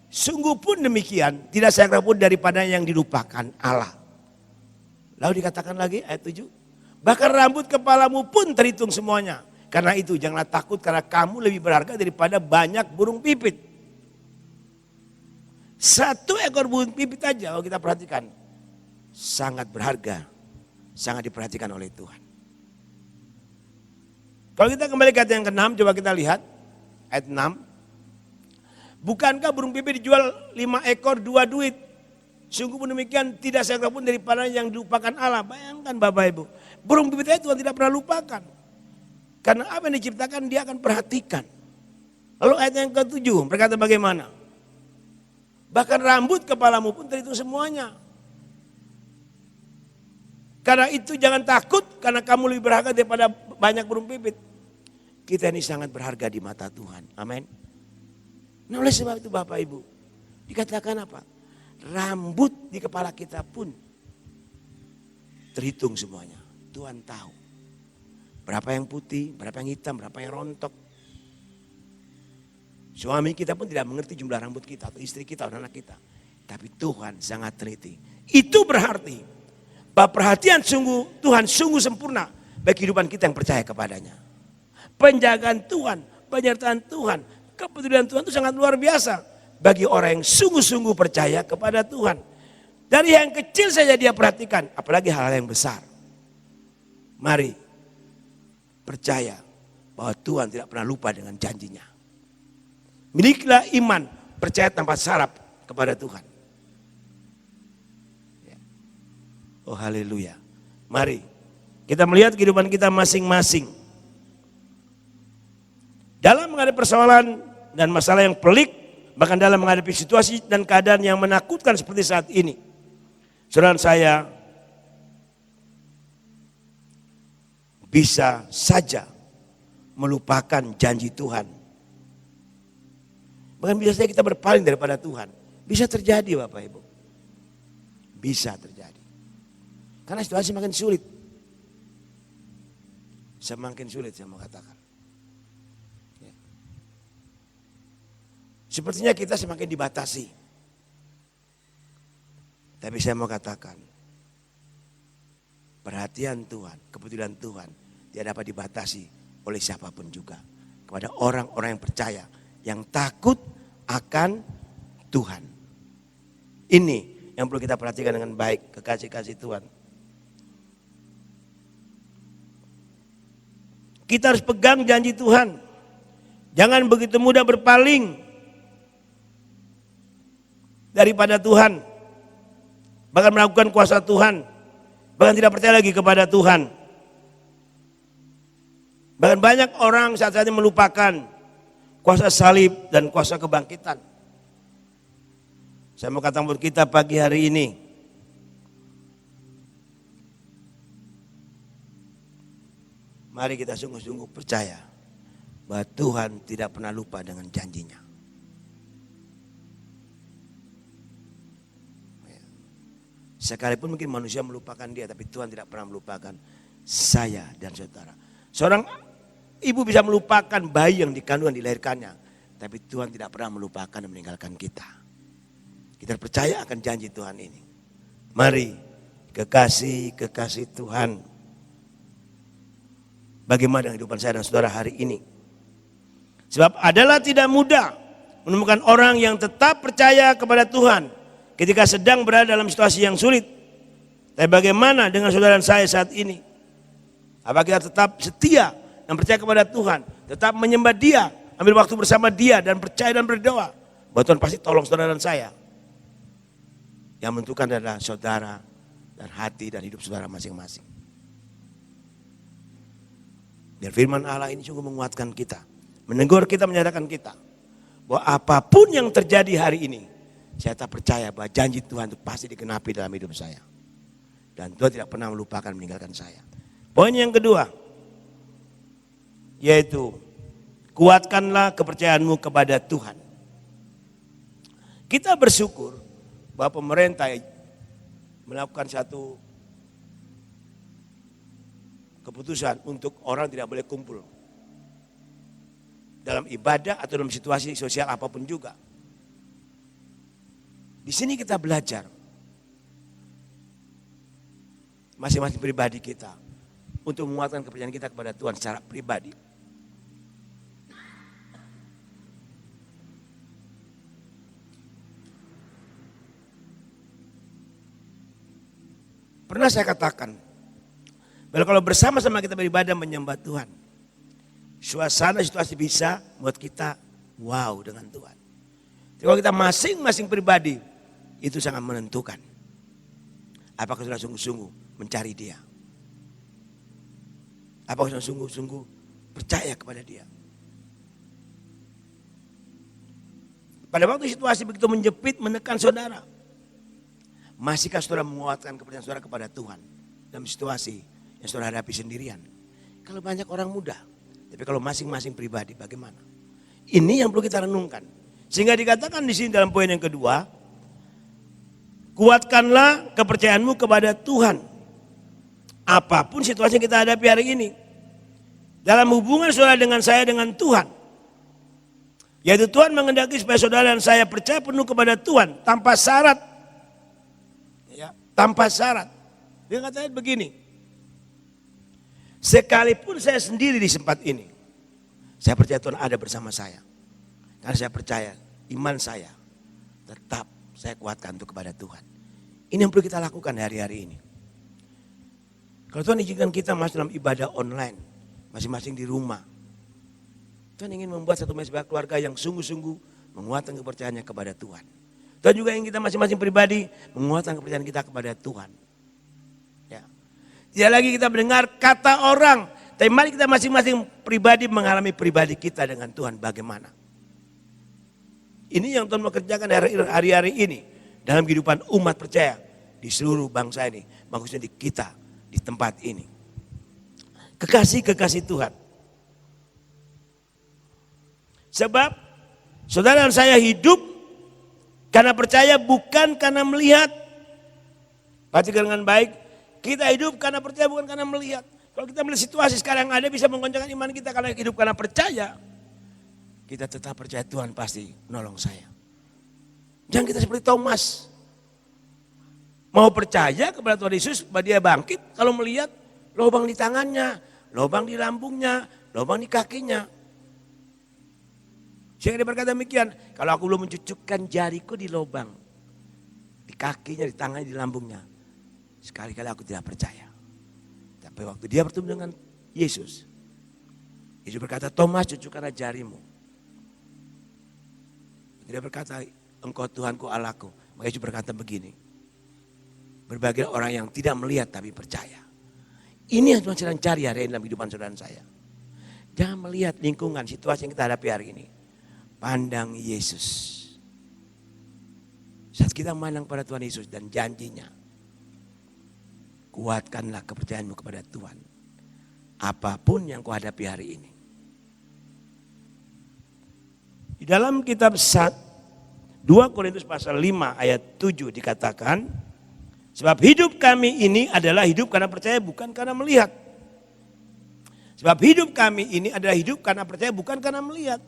Sungguh pun demikian, tidak seekor pun daripada yang dilupakan Allah. Lalu dikatakan lagi ayat 7. Bahkan rambut kepalamu pun terhitung semuanya. Karena itu janganlah takut karena kamu lebih berharga daripada banyak burung pipit. 1 ekor burung pipit aja kalau kita perhatikan. Sangat berharga, sangat diperhatikan oleh Tuhan. Kalau kita kembali ke ayat yang ke-6, coba kita lihat. Ayat 6. Bukankah burung pipit dijual 5 ekor 2 duit? Sungguh pun demikian tidak seekor pun daripada yang dilupakan Allah. Bayangkan Bapak Ibu. Burung pipit itu Tuhan tidak pernah lupakan. Karena apa yang diciptakan dia akan perhatikan. Lalu ayat yang ke-7 berkata bagaimana? Bahkan rambut kepalamu pun terhitung semuanya. Karena itu jangan takut karena kamu lebih berharga daripada banyak burung pipit. Kita ini sangat berharga di mata Tuhan. Amin. Nah oleh sebab itu Bapak Ibu. Dikatakan apa? Rambut di kepala kita pun terhitung semuanya. Tuhan tahu. Berapa yang putih, berapa yang hitam, berapa yang rontok. Suami kita pun tidak mengerti jumlah rambut kita atau istri kita atau anak kita. Tapi Tuhan sangat teliti. Itu berarti bahwa perhatian Tuhan sungguh sempurna bagi kehidupan kita yang percaya kepadanya. Penjagaan Tuhan, penyertaan Tuhan, kepedulian Tuhan itu sangat luar biasa bagi orang yang sungguh-sungguh percaya kepada Tuhan. Dari yang kecil saja dia perhatikan, apalagi hal yang besar. Mari percaya bahwa Tuhan tidak pernah lupa dengan janjinya. Milikilah iman, percaya tanpa syarat kepada Tuhan. Oh haleluya. Mari kita melihat kehidupan kita masing-masing. Dalam menghadapi persoalan dan masalah yang pelik, bahkan dalam menghadapi situasi dan keadaan yang menakutkan seperti saat ini. Saudara saya bisa saja melupakan janji Tuhan. Bahkan bisa saja kita berpaling daripada Tuhan. Bisa terjadi Bapak Ibu. Bisa terjadi. Karena situasi makin sulit. Semakin sulit saya mau katakan. Sepertinya kita semakin dibatasi. Tapi saya mau katakan, perhatian Tuhan, kepedulian Tuhan tidak dapat dibatasi oleh siapapun juga. Kepada orang-orang yang percaya, yang takut akan Tuhan. Ini yang perlu kita perhatikan dengan baik, kekasih-kasih Tuhan. Kita harus pegang janji Tuhan. Jangan begitu mudah berpaling daripada Tuhan. Bahkan melakukan kuasa Tuhan. Bahkan tidak percaya lagi kepada Tuhan. Bahkan banyak orang saat-saat ini melupakan kuasa salib dan kuasa kebangkitan. Saya mau katakan buat kita pagi hari ini, mari kita sungguh-sungguh percaya bahwa Tuhan tidak pernah lupa dengan janjinya. Sekalipun mungkin manusia melupakan dia, tapi Tuhan tidak pernah melupakan saya dan saudara. Seorang ibu bisa melupakan bayi yang dikandungan dilahirkannya, tapi Tuhan tidak pernah melupakan dan meninggalkan kita. Kita percaya akan janji Tuhan ini. Mari kekasih Tuhan. Bagaimana dengan kehidupan saya dan saudara hari ini? Sebab adalah tidak mudah menemukan orang yang tetap percaya kepada Tuhan ketika sedang berada dalam situasi yang sulit. Tapi bagaimana dengan saudara dan saya saat ini? Apakah kita tetap setia dan percaya kepada Tuhan? Tetap menyembah Dia, ambil waktu bersama Dia dan percaya dan berdoa bahwa Tuhan pasti tolong saudara dan saya. Yang menentukan adalah saudara dan hati dan hidup saudara masing-masing. Dan firman Allah ini sungguh menguatkan kita. Menegur kita, menyatakan kita. Bahwa apapun yang terjadi hari ini, saya tak percaya bahwa janji Tuhan itu pasti dikenapi dalam hidup saya. Dan Tuhan tidak pernah melupakan meninggalkan saya. Poin yang kedua, yaitu kuatkanlah kepercayaanmu kepada Tuhan. Kita bersyukur bahwa pemerintah melakukan satu keputusan untuk orang tidak boleh kumpul dalam ibadah atau dalam situasi sosial apapun juga. Di sini kita belajar masing-masing pribadi kita untuk menguatkan kepercayaan kita kepada Tuhan secara pribadi. Pernah saya katakan, bahwa kalau bersama-sama kita beribadah menyembah Tuhan, suasana situasi bisa buat kita wow dengan Tuhan. Tapi kalau kita masing-masing pribadi, itu sangat menentukan. Apakah sudah sungguh-sungguh mencari Dia? Apakah sudah sungguh-sungguh percaya kepada Dia? Pada waktu situasi begitu menjepit, menekan saudara, masihkah saudara menguatkan kepercayaan saudara kepada Tuhan dalam situasi yang saudara hadapi sendirian? Kalau banyak orang mudah, tapi kalau masing-masing pribadi bagaimana? Ini yang perlu kita renungkan. Sehingga dikatakan di sini dalam poin yang kedua, kuatkanlah kepercayaanmu kepada Tuhan. Apapun situasi yang kita hadapi hari ini, dalam hubungan saudara dengan saya dengan Tuhan, yaitu Tuhan menghendaki supaya saudara dan saya percaya penuh kepada Tuhan tanpa syarat. Tanpa syarat. Dia katakan begini, sekalipun saya sendiri di tempat ini, saya percaya Tuhan ada bersama saya. Karena saya percaya iman saya tetap saya kuatkan untuk kepada Tuhan. Ini yang perlu kita lakukan hari-hari ini. Kalau Tuhan izinkan kita masuk dalam ibadah online, masing-masing di rumah, Tuhan ingin membuat satu sebuah keluarga yang sungguh-sungguh menguatkan kepercayaannya kepada Tuhan. Tuhan juga ingin kita masing-masing pribadi menguatkan kepercayaan kita kepada Tuhan. Ya. Tidak lagi kita mendengar kata orang, tapi mari kita masing-masing pribadi mengalami pribadi kita dengan Tuhan bagaimana. Ini yang Tuhan mau kerjakan hari-hari ini dalam kehidupan umat percaya di seluruh bangsa ini, khususnya di kita, di tempat ini. Kekasih-kekasih Tuhan. Sebab saudara dan saya hidup karena percaya bukan karena melihat. Perhatikan dengan baik. Kita hidup karena percaya bukan karena melihat. Kalau kita melihat situasi sekarang yang ada bisa menggoncangkan iman kita. Karena hidup karena percaya. Kita tetap percaya Tuhan pasti nolong saya. Jangan kita seperti Thomas. Mau percaya kepada Tuhan Yesus bahwa dia bangkit kalau melihat lubang di tangannya, lubang di lambungnya, lubang di kakinya. Sehingga dia berkata demikian, kalau aku belum mencucukkan jariku di lubang, di kakinya, di tangannya, di lambungnya, sekali-kali aku tidak percaya. Tapi waktu dia bertemu dengan Yesus, Yesus berkata, Thomas, cucukkanlah jarimu. Dia berkata, engkau Tuhanku, Allahku. Maka Yesus berkata begini, berbagai orang yang tidak melihat tapi percaya. Ini yang Tuhan sedang cari hari ini dalam kehidupan saudara dan saya. Jangan melihat lingkungan, situasi yang kita hadapi hari ini. Pandang Yesus. Saat kita memandang pada Tuhan Yesus dan janjinya, kuatkanlah kepercayaanmu kepada Tuhan. Apapun yang kau hadapi hari ini. Di dalam kitab 2 Korintus pasal 5 ayat 7 dikatakan, sebab hidup kami ini adalah hidup karena percaya bukan karena melihat. Sebab hidup kami ini adalah hidup karena percaya bukan karena melihat.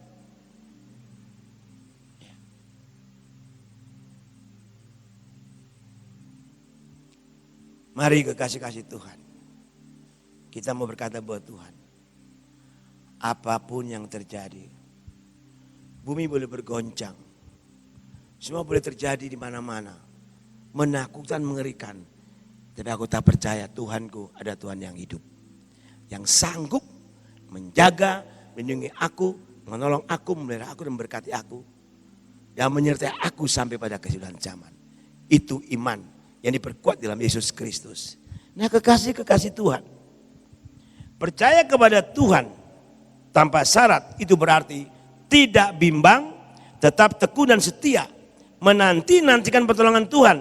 Mari kekasih-kasih Tuhan. Kita mau berkata buat Tuhan. Apapun yang terjadi. Bumi boleh bergoncang. Semua boleh terjadi di mana-mana. Menakutkan, mengerikan. Tapi aku tak percaya Tuhanku ada Tuhan yang hidup. Yang sanggup menjaga, melindungi aku, menolong aku, memelihara aku dan memberkati aku. Dan menyertai aku sampai pada kesudahan zaman. Itu iman yang diperkuat dalam Yesus Kristus. Nah kekasih-kekasih Tuhan. Percaya kepada Tuhan tanpa syarat itu berarti tidak bimbang, tetap tekun dan setia. Menanti-nantikan pertolongan Tuhan.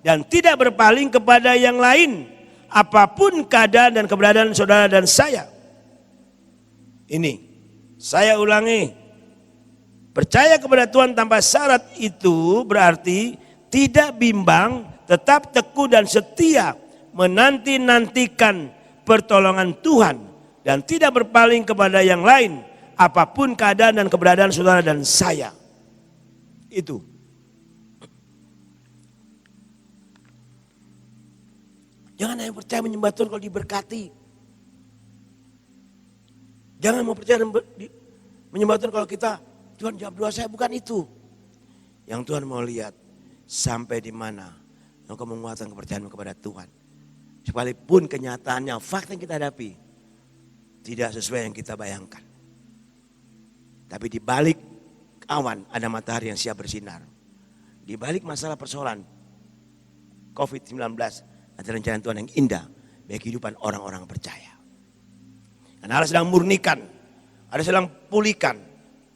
Dan tidak berpaling kepada yang lain. Apapun keadaan dan keberadaan saudara dan saya. Ini, saya ulangi. Percaya kepada Tuhan tanpa syarat itu berarti tidak bimbang, tetap teguh dan setia menanti-nantikan pertolongan Tuhan dan tidak berpaling kepada yang lain apapun keadaan dan keberadaan saudara dan saya. Itu. Jangan hanya percaya menyembah Tuhan kalau diberkati. Jangan mau percaya menyembah Tuhan kalau kita, Tuhan jawab doa saya, bukan itu. Yang Tuhan mau lihat sampai di mana engkau menguatkan kepercayaanmu kepada Tuhan. Sekalipun kenyataannya, fakta yang kita hadapi tidak sesuai yang kita bayangkan. Tapi di balik awan ada matahari yang siap bersinar. Di balik masalah persoalan COVID-19 ada rencana Tuhan yang indah bagi kehidupan orang-orang percaya. Karena Allah sedang murnikan, Allah sedang pulihkan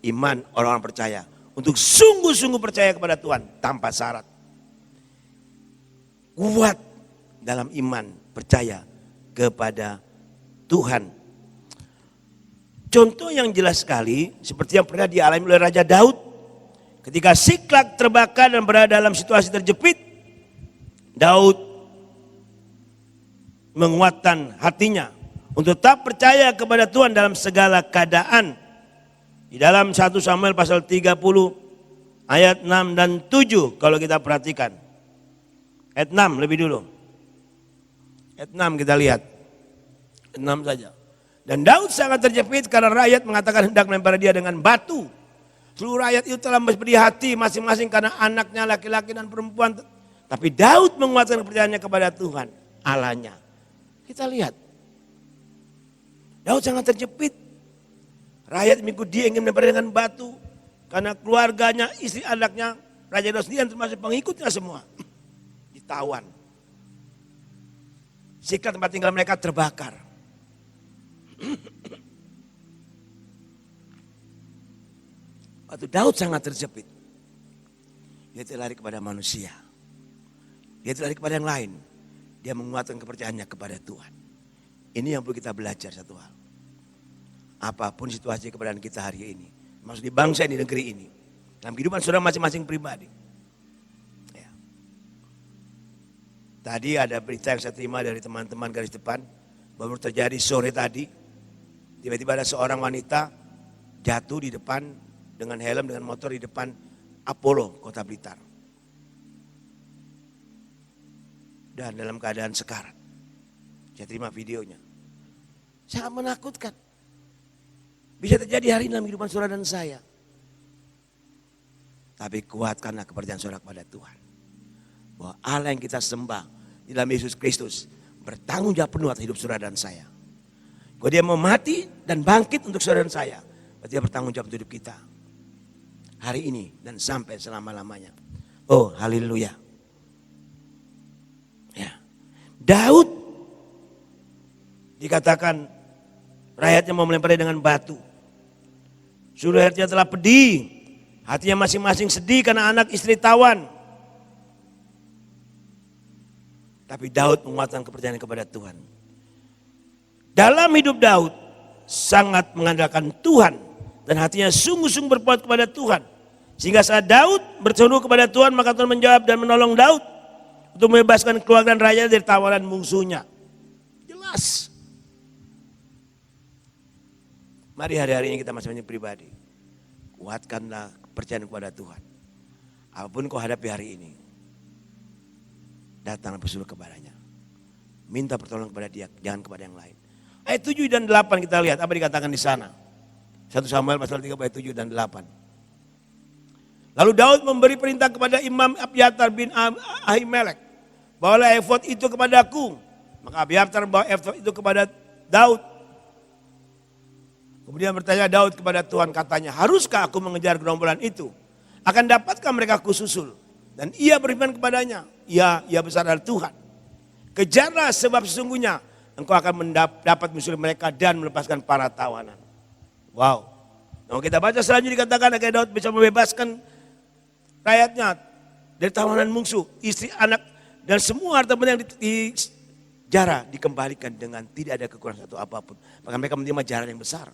iman orang-orang percaya untuk sungguh-sungguh percaya kepada Tuhan tanpa syarat. Kuat dalam iman, percaya kepada Tuhan. Contoh yang jelas sekali seperti yang pernah dialami oleh Raja Daud ketika Siklag terbakar dan berada dalam situasi terjepit. Daud menguatkan hatinya untuk tetap percaya kepada Tuhan dalam segala keadaan. Di dalam 1 Samuel pasal 30 ayat 6 dan 7 kalau kita perhatikan. Ayat 6 lebih dulu. Ayat 6 kita lihat. Ayat 6 saja. Dan Daud sangat terjepit karena rakyat mengatakan hendak melempar dia dengan batu. Seluruh rakyat itu telah bersedih hati masing-masing karena anaknya laki-laki dan perempuan. Tapi Daud menguatkan kepercayaannya kepada Tuhan Allahnya. Kita lihat. Daud sangat terjepit. Rakyat mengikut dia ingin melempar dengan batu. Karena keluarganya, istri anaknya, Raja Daud sendiri termasuk pengikutnya semua. Ditawan. Siklat tempat tinggal mereka terbakar. Waktu Daud sangat terjepit. Dia tidak lari kepada manusia. Dia tidak lari kepada yang lain. Dia menguatkan kepercayaannya kepada Tuhan. Ini yang perlu kita belajar satu hal. Apapun situasi keberadaan kita hari ini. Maksud di bangsa di negeri ini. Dalam kehidupan saudara masing-masing pribadi. Ya. Tadi ada berita yang saya terima dari teman-teman garis depan. Baru terjadi sore tadi. Tiba-tiba ada seorang wanita jatuh di depan dengan helm, dengan motor di depan Apollo, Kota Blitar. dan dalam keadaan sekarat. Saya terima videonya. Sangat menakutkan. Bisa terjadi hari ini dalam kehidupan saudara dan saya. Tapi kuatkanlah kepercayaan saudara kepada Tuhan. Bahwa Allah yang kita sembah di dalam Yesus Kristus bertanggung jawab penuh atas hidup saudara dan saya. Kalau dia mau mati dan bangkit untuk saudara dan saya, berarti dia bertanggung jawab untuk hidup kita. Hari ini dan sampai selama-lamanya. Oh, haleluya. Ya. Daud dikatakan rakyatnya mau melempari dengan batu. Seluruh rakyatnya telah pedih. Hatinya masing-masing sedih karena anak istri tawan. Tapi Daud menguatkan kepercayaan kepada Tuhan. Dalam hidup Daud sangat mengandalkan Tuhan. Dan hatinya sungguh-sungguh berbuat kepada Tuhan. Sehingga saat Daud berseru kepada Tuhan, maka Tuhan menjawab dan menolong Daud untuk membebaskan keluarga dan raja dari tawanan musuhnya. Jelas. Mari hari-hari ini kita masing-masing pribadi. Kuatkanlah kepercayaan kepada Tuhan. Apapun kau hadapi hari ini, datanglah berseru kepadanya. Minta pertolongan kepada dia, jangan kepada yang lain. Ayat 7 dan 8 kita lihat apa dikatakan di sana. 1 Samuel pasal 3 ayat 7 dan 8. Lalu Daud memberi perintah kepada Imam Abiatar bin Ahimelek. Bawalah efod itu kepadaku. Maka Abiatar bawa efod itu kepada Daud. Kemudian bertanya Daud kepada Tuhan, katanya, haruskah aku mengejar gerombolan itu? Akan dapatkah mereka kususul? Dan ia beriman kepadanya, ia besar dari Tuhan. Kejarlah sebab sesungguhnya engkau akan dapat menyusul mereka dan melepaskan para tawanan. Wow. Nah, kita baca selanjutnya dikatakan agar Daud bisa membebaskan rakyatnya dari tawanan musuh, istri, anak, dan semua harta benda yang dijara dikembalikan dengan tidak ada kekurangan satu apapun. Maka mereka menerima jaran yang besar.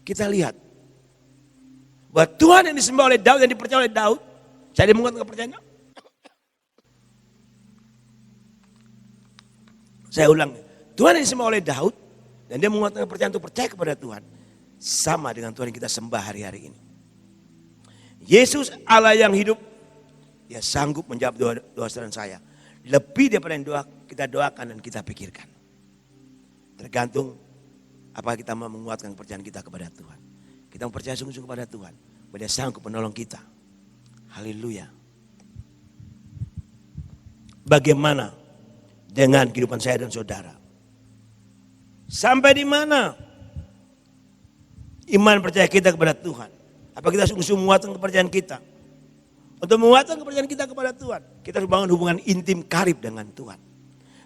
Kita lihat bahwa Tuhan yang disembah oleh Daud, yang dipercaya oleh Daud, saya menguatkan kepercayaannya. Saya ulang, Tuhan yang disembah oleh Daud dan dia menguatkan kepercayaan untuk percaya kepada Tuhan, sama dengan Tuhan yang kita sembah hari-hari ini. Yesus Allah yang hidup, dia sanggup menjawab doa saudara saya. Lebih daripada yang kita doakan dan kita pikirkan. Tergantung apa kita mau menguatkan kepercayaan kita kepada Tuhan. Kita mau percaya sungguh-sungguh kepada Tuhan. Bahwa dia sanggup menolong kita. Haleluya. Bagaimana dengan kehidupan saya dan saudara? Sampai di mana iman percaya kita kepada Tuhan? Apa kita sungguh-sungguh menguatkan kepercayaan kita? Untuk menguatkan kepercayaan kita kepada Tuhan, kita harus bangun hubungan intim karib dengan Tuhan.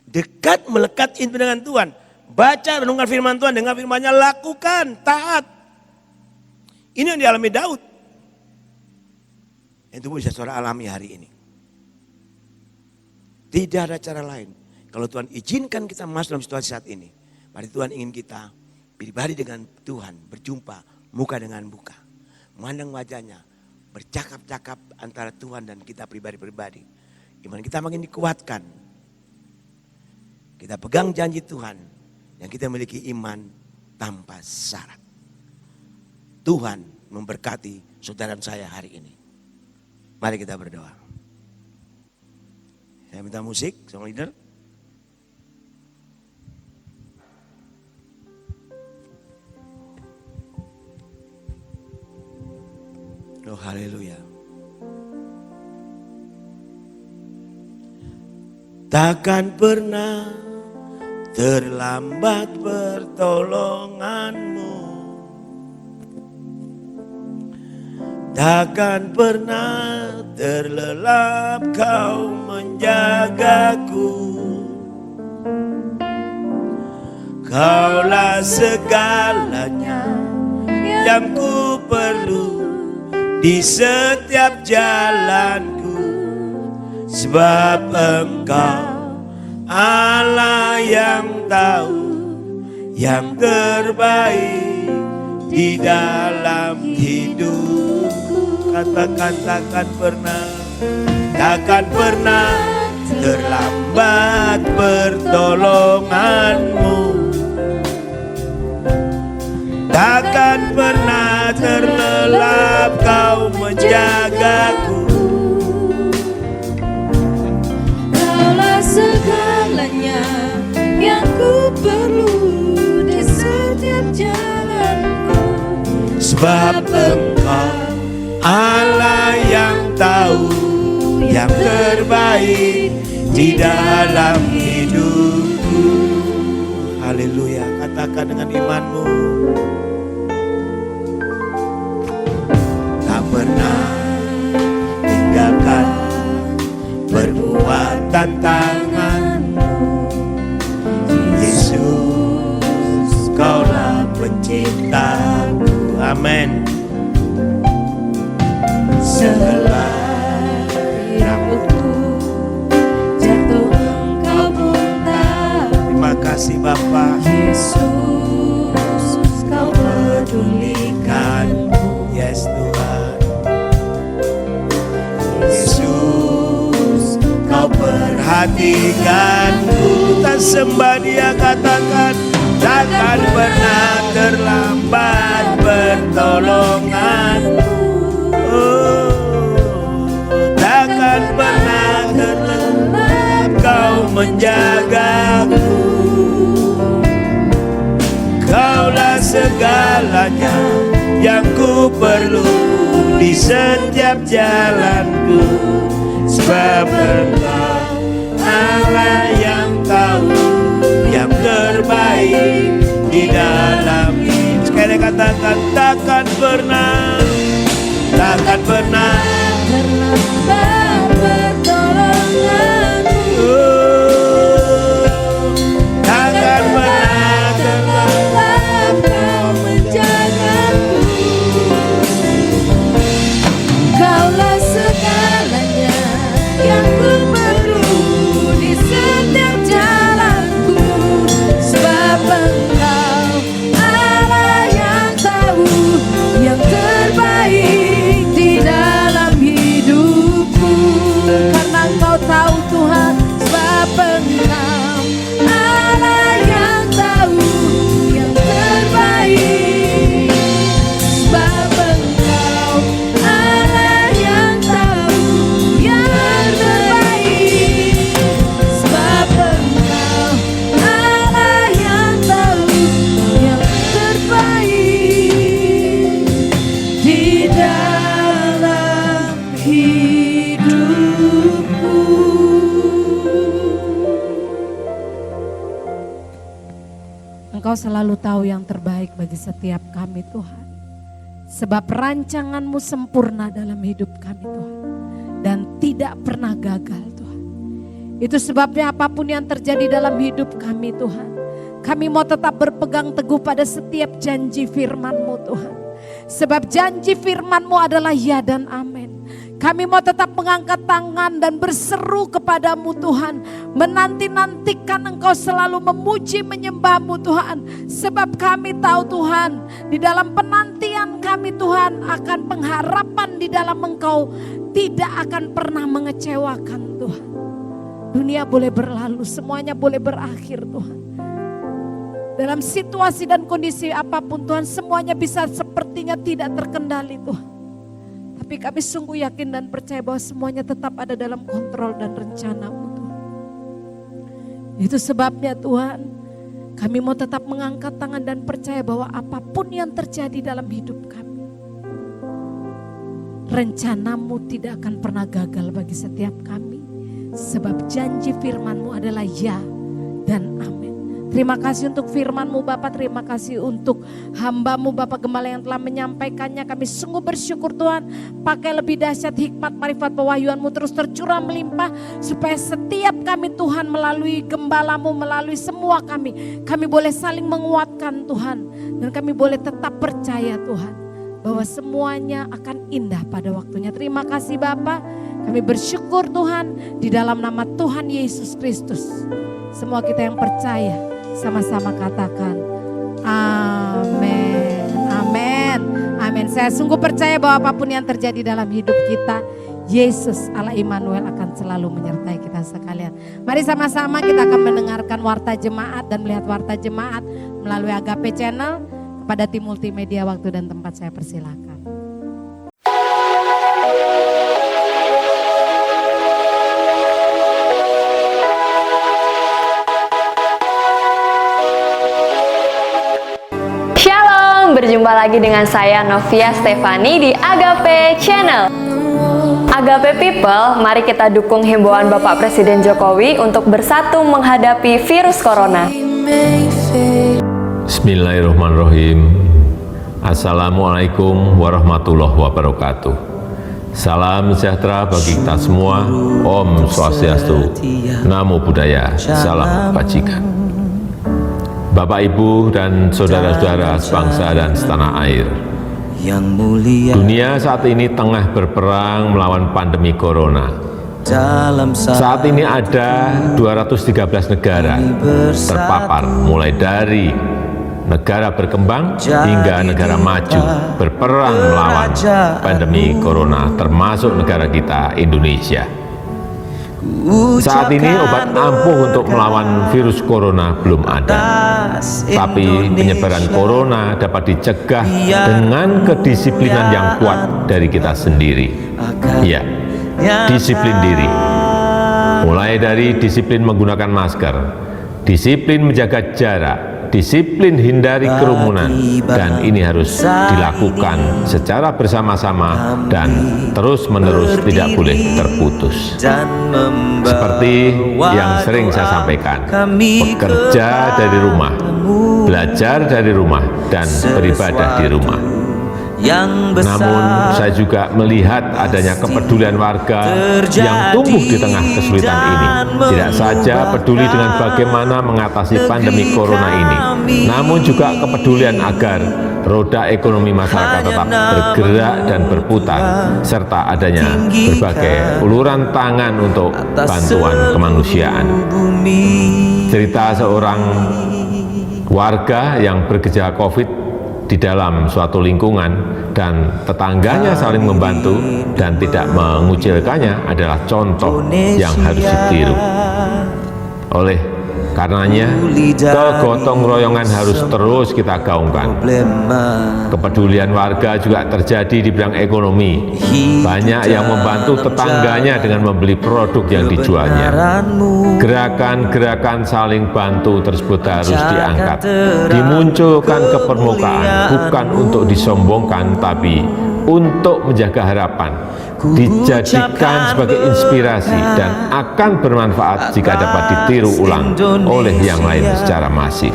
Dekat, melekat intim dengan Tuhan. Baca, renungkan firman Tuhan, dengar firman-Nya, lakukan, taat. Ini yang dialami Daud. Itu bisa saudara alami hari ini. Tidak ada cara lain. Kalau Tuhan izinkan kita masuk dalam situasi saat ini, berarti Tuhan ingin kita pribadi dengan Tuhan, berjumpa muka dengan muka. Memandang wajahnya, bercakap-cakap antara Tuhan dan kita pribadi-pribadi. Iman kita makin dikuatkan. Kita pegang janji Tuhan. Yang kita memiliki iman tanpa syarat. Tuhan memberkati saudara saya hari ini. Mari kita berdoa. Saya minta musik, song leader. Oh haleluya. Takkan pernah terlambat pertolonganmu, takkan pernah terlelap kau menjagaku. Kaulah segalanya yang ku perlu di setiap jalanku, sebab Engkau Allah yang tahu yang terbaik di dalam hidupku. Katakan takkan pernah terlambat pertolonganmu, takkan pernah terlelap kau menjagaku. Kaulah segala sebab Engkau Allah yang tahu yang terbaik di dalam hidupku. Haleluya, katakan dengan imanmu. Tak pernah tinggalkan perbuatan tanganmu, Yesus, Kaulah penciptaku. Amin. Sehelai rambutku jatuh Engkau pun tahu. Terima kasih Bapa. Yesus, Kau pedulikanku. Yes Tuhan. Yesus, Kau perhatikanku. Tak sembah Dia, katakan takkan pernah terlambat pertolonganmu. Takkan pernah terlambat Kau menjagaku. Kaulah segalanya yang ku perlu di setiap jalanku, sebab Engkau Allah yang tahu yang terbaik di dalam hidup. Sekali katakan takkan pernah terlambat pertolonganmu. Takkan pernah terlambat Kau menjagaku. Kaulah segalanya yang ku perlu di setiap jalanku, sebab Engkau Allah yang tahu yang terbaik di dalam hidupku. Karena Engkau tahu Tuhan, sebab Engkau Allah yang tahu yang terbaik, sebab Engkau Allah yang tahu yang terbaik, sebab Engkau Allah yang tahu yang terbaik di dalam hidupku. Engkau selalu tahu yang terbaik bagi setiap kami Tuhan. Sebab rancangan-Mu sempurna dalam hidup kami Tuhan. Dan tidak pernah gagal Tuhan. Itu sebabnya apapun yang terjadi dalam hidup kami Tuhan, kami mau tetap berpegang teguh pada setiap janji firman-Mu Tuhan. Sebab janji firman-Mu adalah ya dan amin. Kami mau tetap mengangkat tangan dan berseru kepadamu Tuhan. Menanti-nantikan Engkau selalu memuji menyembah-Mu Tuhan. Sebab kami tahu Tuhan, di dalam penantian kami Tuhan akan pengharapan di dalam Engkau tidak akan pernah mengecewakan Tuhan. Dunia boleh berlalu, semuanya boleh berakhir Tuhan. Dalam situasi dan kondisi apapun Tuhan, semuanya bisa sepertinya tidak terkendali Tuhan. Tapi kami sungguh yakin dan percaya bahwa semuanya tetap ada dalam kontrol dan rencana-Mu Tuhan. Itu sebabnya Tuhan, kami mau tetap mengangkat tangan dan percaya bahwa apapun yang terjadi dalam hidup kami, rencana-Mu tidak akan pernah gagal bagi setiap kami. Sebab janji firman-Mu adalah ya dan amin. Terima kasih untuk firman-Mu Bapak, terima kasih untuk hamba-Mu Bapak Gembala yang telah menyampaikannya. Kami sungguh bersyukur Tuhan, pakai lebih dahsyat hikmat, marifat, pewahyuan-Mu terus tercurah melimpah. Supaya setiap kami Tuhan melalui Gembala-Mu, melalui semua kami boleh saling menguatkan Tuhan. Dan kami boleh tetap percaya Tuhan, bahwa semuanya akan indah pada waktunya. Terima kasih Bapak, kami bersyukur Tuhan di dalam nama Tuhan Yesus Kristus. Semua kita yang percaya sama-sama katakan amin, amin, amin. Saya sungguh percaya bahwa apapun yang terjadi dalam hidup kita, Yesus Allah Immanuel akan selalu menyertai kita sekalian. Mari sama-sama kita akan mendengarkan warta jemaat dan melihat warta jemaat melalui Agape Channel. Kepada tim multimedia, waktu dan tempat saya persilakan. berjumpa lagi dengan saya Novia Stefani di Agape Channel. Agape People, mari kita dukung himbauan Bapak Presiden Jokowi untuk bersatu menghadapi virus corona. Bismillahirrahmanirrahim. Assalamualaikum warahmatullahi wabarakatuh. Salam sejahtera bagi kita semua. Om Swastiastu, Namo Buddhaya, Salam Kebajikan. Bapak, Ibu, dan saudara-saudara sebangsa dan setanah air, dunia saat ini tengah berperang melawan pandemi corona. Saat ini ada 213 negara terpapar, mulai dari negara berkembang hingga negara maju, berperang melawan pandemi corona, termasuk negara kita, Indonesia. Saat ini obat ampuh untuk melawan virus corona belum ada, tapi penyebaran corona dapat dicegah dengan kedisiplinan yang kuat dari kita sendiri. Ya, disiplin diri. Mulai dari disiplin menggunakan masker, disiplin menjaga jarak, disiplin hindari kerumunan, dan ini harus dilakukan secara bersama-sama dan terus-menerus, tidak boleh terputus. Seperti yang sering saya sampaikan, bekerja dari rumah, belajar dari rumah, dan beribadah di rumah. Namun saya juga melihat adanya kepedulian warga yang tumbuh di tengah kesulitan ini. Tidak saja peduli dengan bagaimana mengatasi pandemi corona ini, namun juga kepedulian agar roda ekonomi masyarakat tetap bergerak dan berputar, serta adanya berbagai uluran tangan untuk bantuan kemanusiaan. Cerita seorang warga yang bergejala COVID di dalam suatu lingkungan dan tetangganya saling membantu dan tidak mengucilkannya adalah contoh yang harus ditiru. Oleh karenanya, kegotong royongan harus terus kita gaungkan. Kepedulian warga juga terjadi di bidang ekonomi. Banyak yang membantu tetangganya dengan membeli produk yang dijualnya. Gerakan-gerakan saling bantu tersebut harus diangkat, dimunculkan ke permukaan, bukan untuk disombongkan, tapi untuk menjaga harapan, dijadikan sebagai inspirasi dan akan bermanfaat jika dapat ditiru ulang oleh yang lain secara masif.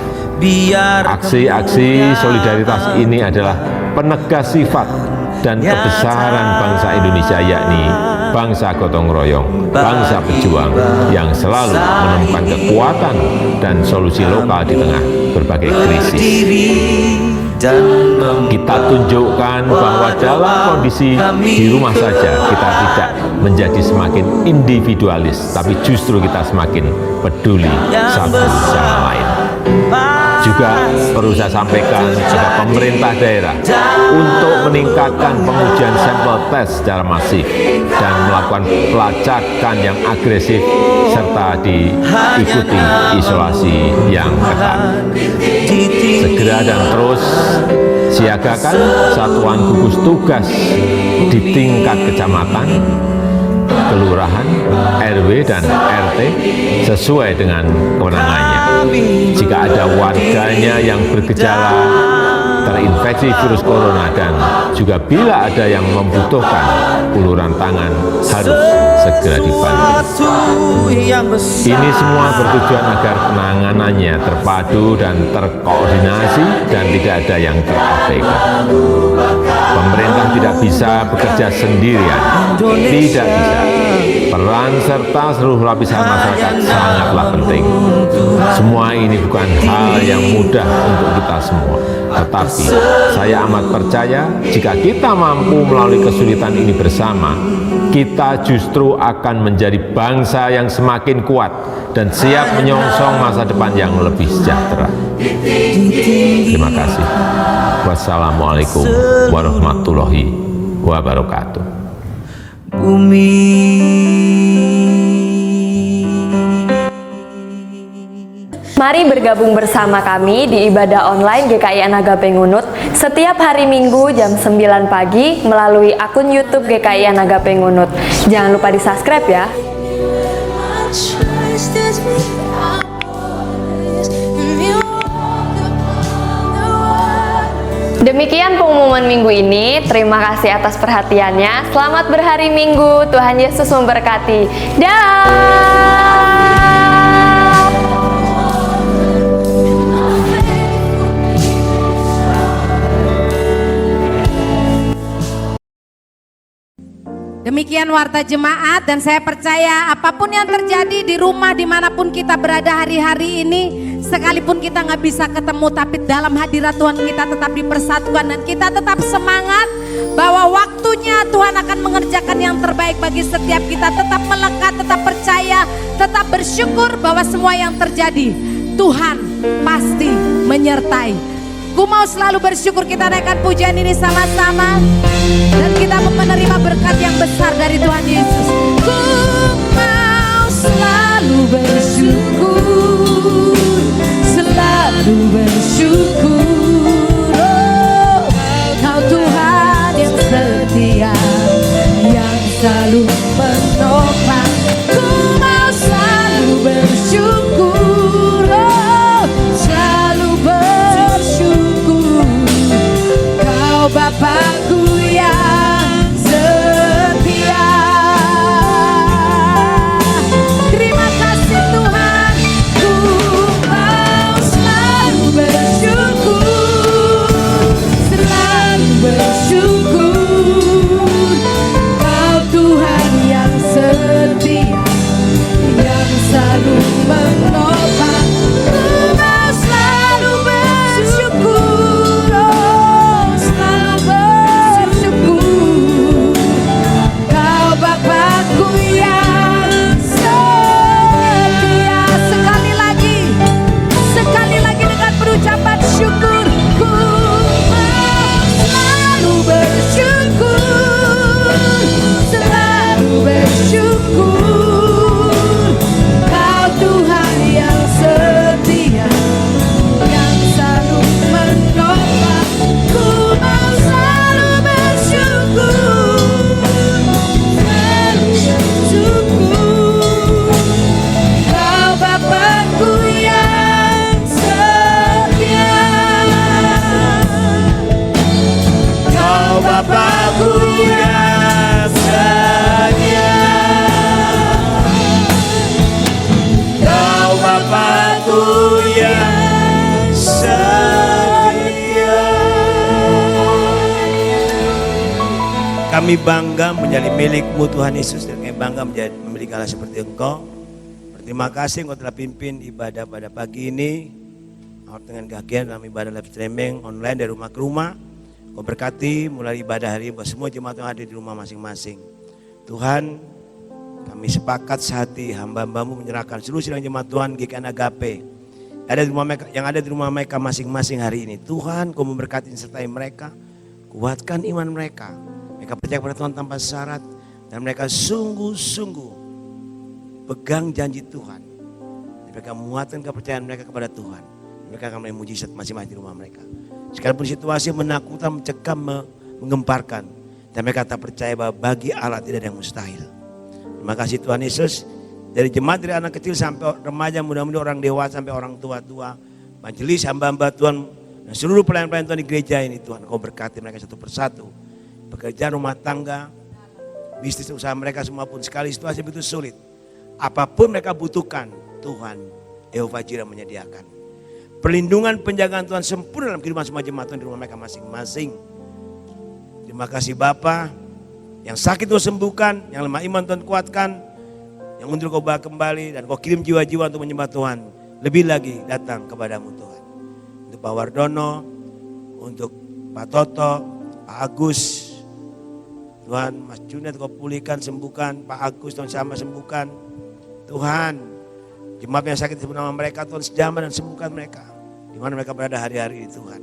Aksi-aksi solidaritas ini adalah penegas sifat dan kebesaran bangsa Indonesia, yakni bangsa gotong royong, bangsa pejuang yang selalu menemukan kekuatan dan solusi lokal di tengah berbagai krisis. Kita tunjukkan bahwa dalam kondisi di rumah saja kita tidak menjadi semakin individualis, tapi justru kita semakin peduli satu sama lain. Juga perlu saya sampaikan kepada pemerintah daerah untuk meningkatkan pengujian sampel tes secara masif dan melakukan pelacakan yang agresif serta diikuti isolasi yang ketat. Segera dan terus siagakan satuan gugus tugas di tingkat kecamatan, kelurahan, RW, dan RT sesuai dengan kewenangannya. Jika ada warganya yang bergejala terinfeksi virus corona dan juga bila ada yang membutuhkan uluran tangan, harus segera dibantu. Ini semua bertujuan agar penanganannya terpadu dan terkoordinasi dan tidak ada yang terabaikan. Pemerintah tidak bisa bekerja sendirian, tidak bisa. Peran serta seluruh lapisan masyarakat sangatlah penting. Semua ini bukan hal yang mudah untuk kita semua, tetapi saya amat percaya jika kita mampu melalui kesulitan ini bersama, kita justru akan menjadi bangsa yang semakin kuat dan siap menyongsong masa depan yang lebih sejahtera. Terima kasih. Wassalamualaikum warahmatullahi wabarakatuh. Mari bergabung bersama kami di ibadah online GKIN Agape Ngunut setiap hari Minggu jam 9 pagi melalui akun YouTube GKIN Agape Ngunut. Jangan lupa di-subscribe ya. Demi Demikian pengumuman minggu ini. Terima kasih atas perhatiannya. Selamat berhari Minggu. Tuhan Yesus memberkati. Dah. Demikian warta jemaat, dan saya percaya apapun yang terjadi di rumah dimanapun kita berada hari-hari ini, sekalipun kita nggak bisa ketemu, tapi dalam hadirat Tuhan kita tetap dipersatukan dan kita tetap semangat bahwa waktunya Tuhan akan mengerjakan yang terbaik bagi setiap kita. Tetap melekat, tetap percaya, tetap bersyukur bahwa semua yang terjadi Tuhan pasti menyertai. Ku mau selalu bersyukur. Kita naikkan pujian ini sama-sama dan kita menerima berkat yang besar dari Tuhan Yesus. Ku mau selalu bersyukur, selalu bersyukur. Oh, Kau Tuhan yang setia, yang selalu menopang. Ku mau selalu bersyukur, oh, selalu bersyukur. Kau Bapakku yang setia. Terima kasih Tuhan. Ku mau selalu bersyukur, selalu bersyukur. Kau Tuhan yang setia, yang selalu menopang. Ku mau selalu bersyukur, oh, selalu bersyukur. Kau Bapakku yang setia. Sekali lagi dengan berucapan syukur. Ku mau selalu bersyukur, selalu bersyukur. Kau Tuhan yang setia, yang selalu menopang. Ku mau selalu bersyukur, selalu bersyukur. Kau Bapakku yang setia, Kau Bapakku yang setia, Kau Bapakku yang setia. Kami bangga menjadi milik-Mu Tuhan Yesus, dan kami bangga menjadi memiliki Allah seperti Engkau. Terima kasih Engkau telah pimpin ibadah pada pagi ini. Dengan kegiatan dalam ibadah live streaming online dari rumah ke rumah. Kau berkati mulai ibadah hari ini buat semua jemaat yang ada di rumah masing-masing. Tuhan, kami sepakat sehati hamba-Hamba-Mu menyerahkan seluruh sidang jemaat Tuhan GKI Agape yang ada di rumah mereka masing-masing hari ini. Tuhan, Kau memberkati sertai mereka, kuatkan iman mereka. Mereka percaya kepada Tuhan tanpa syarat, dan mereka sungguh-sungguh pegang janji Tuhan. Mereka menguatkan kepercayaan mereka kepada Tuhan. Mereka akan melihat mujizat masing-masing di rumah mereka. Sekalipun situasi menakutkan, mencekam, menggemparkan, dan mereka tak percaya bahwa bagi Allah tidak ada yang mustahil. Terima kasih Tuhan Yesus. Dari jemaat, dari anak kecil sampai remaja, mudah-mudahan orang dewasa sampai orang tua-tua, majelis hamba-hamba Tuhan, dan seluruh pelayan-pelayan Tuhan di gereja ini, Tuhan Kau berkati mereka satu persatu. Pekerjaan rumah tangga, bisnis usaha mereka semua pun, sekali situasi begitu sulit, apapun mereka butuhkan, Tuhan Yehova Jireh menyediakan. Perlindungan penjagaan Tuhan sempurna dalam kehidupan semua jemaat Tuhan di rumah mereka masing-masing. Terima kasih Bapa, yang sakit Kau sembuhkan, yang lemah iman Tuhan kuatkan, yang mundur Kau bawa kembali, dan Kau kirim jiwa-jiwa untuk menyembah Tuhan lebih lagi datang kepadamu Tuhan. Untuk Pak Wardono, untuk Pak Toto, Pak Agus, Tuhan, Mas Junet Kau pulihkan, sembuhkan, Pak Agus Tuhan sama sembuhkan. Tuhan, jemaat yang sakit sebut nama mereka, Tuhan sejamah dan sembuhkan mereka. Di mana mereka berada hari-hari ini Tuhan.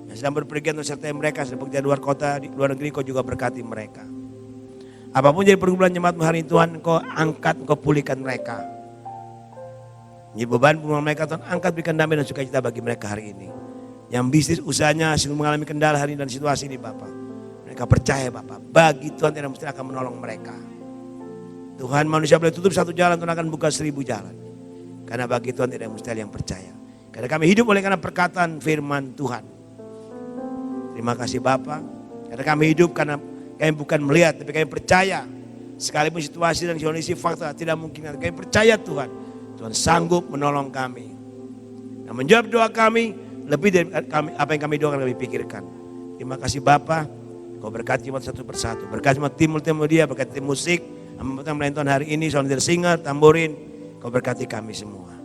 Yang sedang berpergian Tuhan sertai mereka, sedang bekerja di luar kota, di luar negeri, Kau juga berkati mereka. Apapun jadi pergumulan jemaat hari ini Tuhan, Kau angkat, Kau pulihkan mereka. Menjadi beban pergumulan mereka Tuhan, angkat, berikan damai dan sukacita bagi mereka hari ini. Yang bisnis usahanya sedang mengalami kendala hari ini dan situasi ini Bapak. Mereka percaya Bapak, bagi Tuhan tidak mesti akan menolong mereka. Tuhan, manusia boleh tutup satu jalan, Tuhan akan buka 1000 jalan. Karena bagi Tuhan tidak mustahil yang percaya. Karena kami hidup oleh karena perkataan firman Tuhan. Terima kasih Bapa, karena kami hidup karena kami bukan melihat, tapi kami percaya. Sekalipun situasi dan kondisi fakta tidak mungkin, kami percaya Tuhan. Tuhan sanggup menolong kami. Dan menjawab doa kami lebih dari apa yang kami doakan, kami pikirkan. Terima kasih Bapa, Kau berkati umat satu persatu. Berkati umat tim multimedia, berkati tim musik, melayani Tuhan hari ini, sound singer, tamborin. Kau berkati kami semua.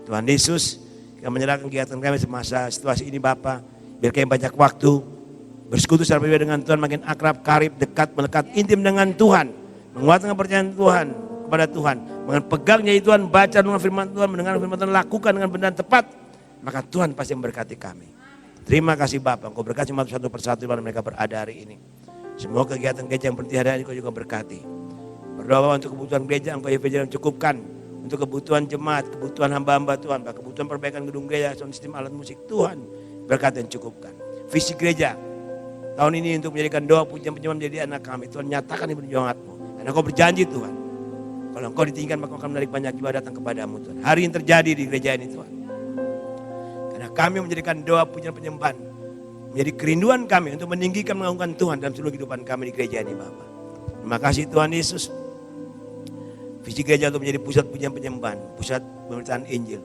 Tuhan Yesus, kami menyerahkan kegiatan kami semasa situasi ini Bapa. Biar kami banyak waktu bersekutu secara pribadi dengan Tuhan, makin akrab, karib, dekat, melekat, intim dengan Tuhan. Menguatkan kepercayaan Tuhan kepada Tuhan. Dengan pegangnya Tuhan, baca dengan firman Tuhan, mendengar firman Tuhan, lakukan dengan benar dan tepat. Maka Tuhan pasti memberkati kami. Terima kasih Bapak, Engkau berkati satu persatu di mana mereka berada hari ini. Semua kegiatan gereja yang berhenti hari ini Engkau juga berkati. Berdoa Bapak untuk kebutuhan gereja, Engkau yang cukupkan. Untuk kebutuhan jemaat, kebutuhan hamba-hamba Tuhan, kebutuhan perbaikan gedung gereja, sound sistem alat musik Tuhan, berkat dan cukupkan. Visi gereja tahun ini untuk menjadikan doa pujian penyembahan menjadi anak kami. Tuhan nyatakan di perjuanganmu. Karena Kau berjanji Tuhan, kalau Engkau ditinggikan maka akan menarik banyak jiwa datang kepadamu Tuhan. Hari yang terjadi di gereja ini Tuhan. Karena kami menjadikan doa pujian penyembahan menjadi kerinduan kami untuk meninggikan mengagungkan Tuhan dalam seluruh kehidupan kami di gereja ini Bapak. Terima kasih Tuhan Yesus. Visi gereja untuk menjadi pusat pujian penyembahan, pusat pemberitaan Injil,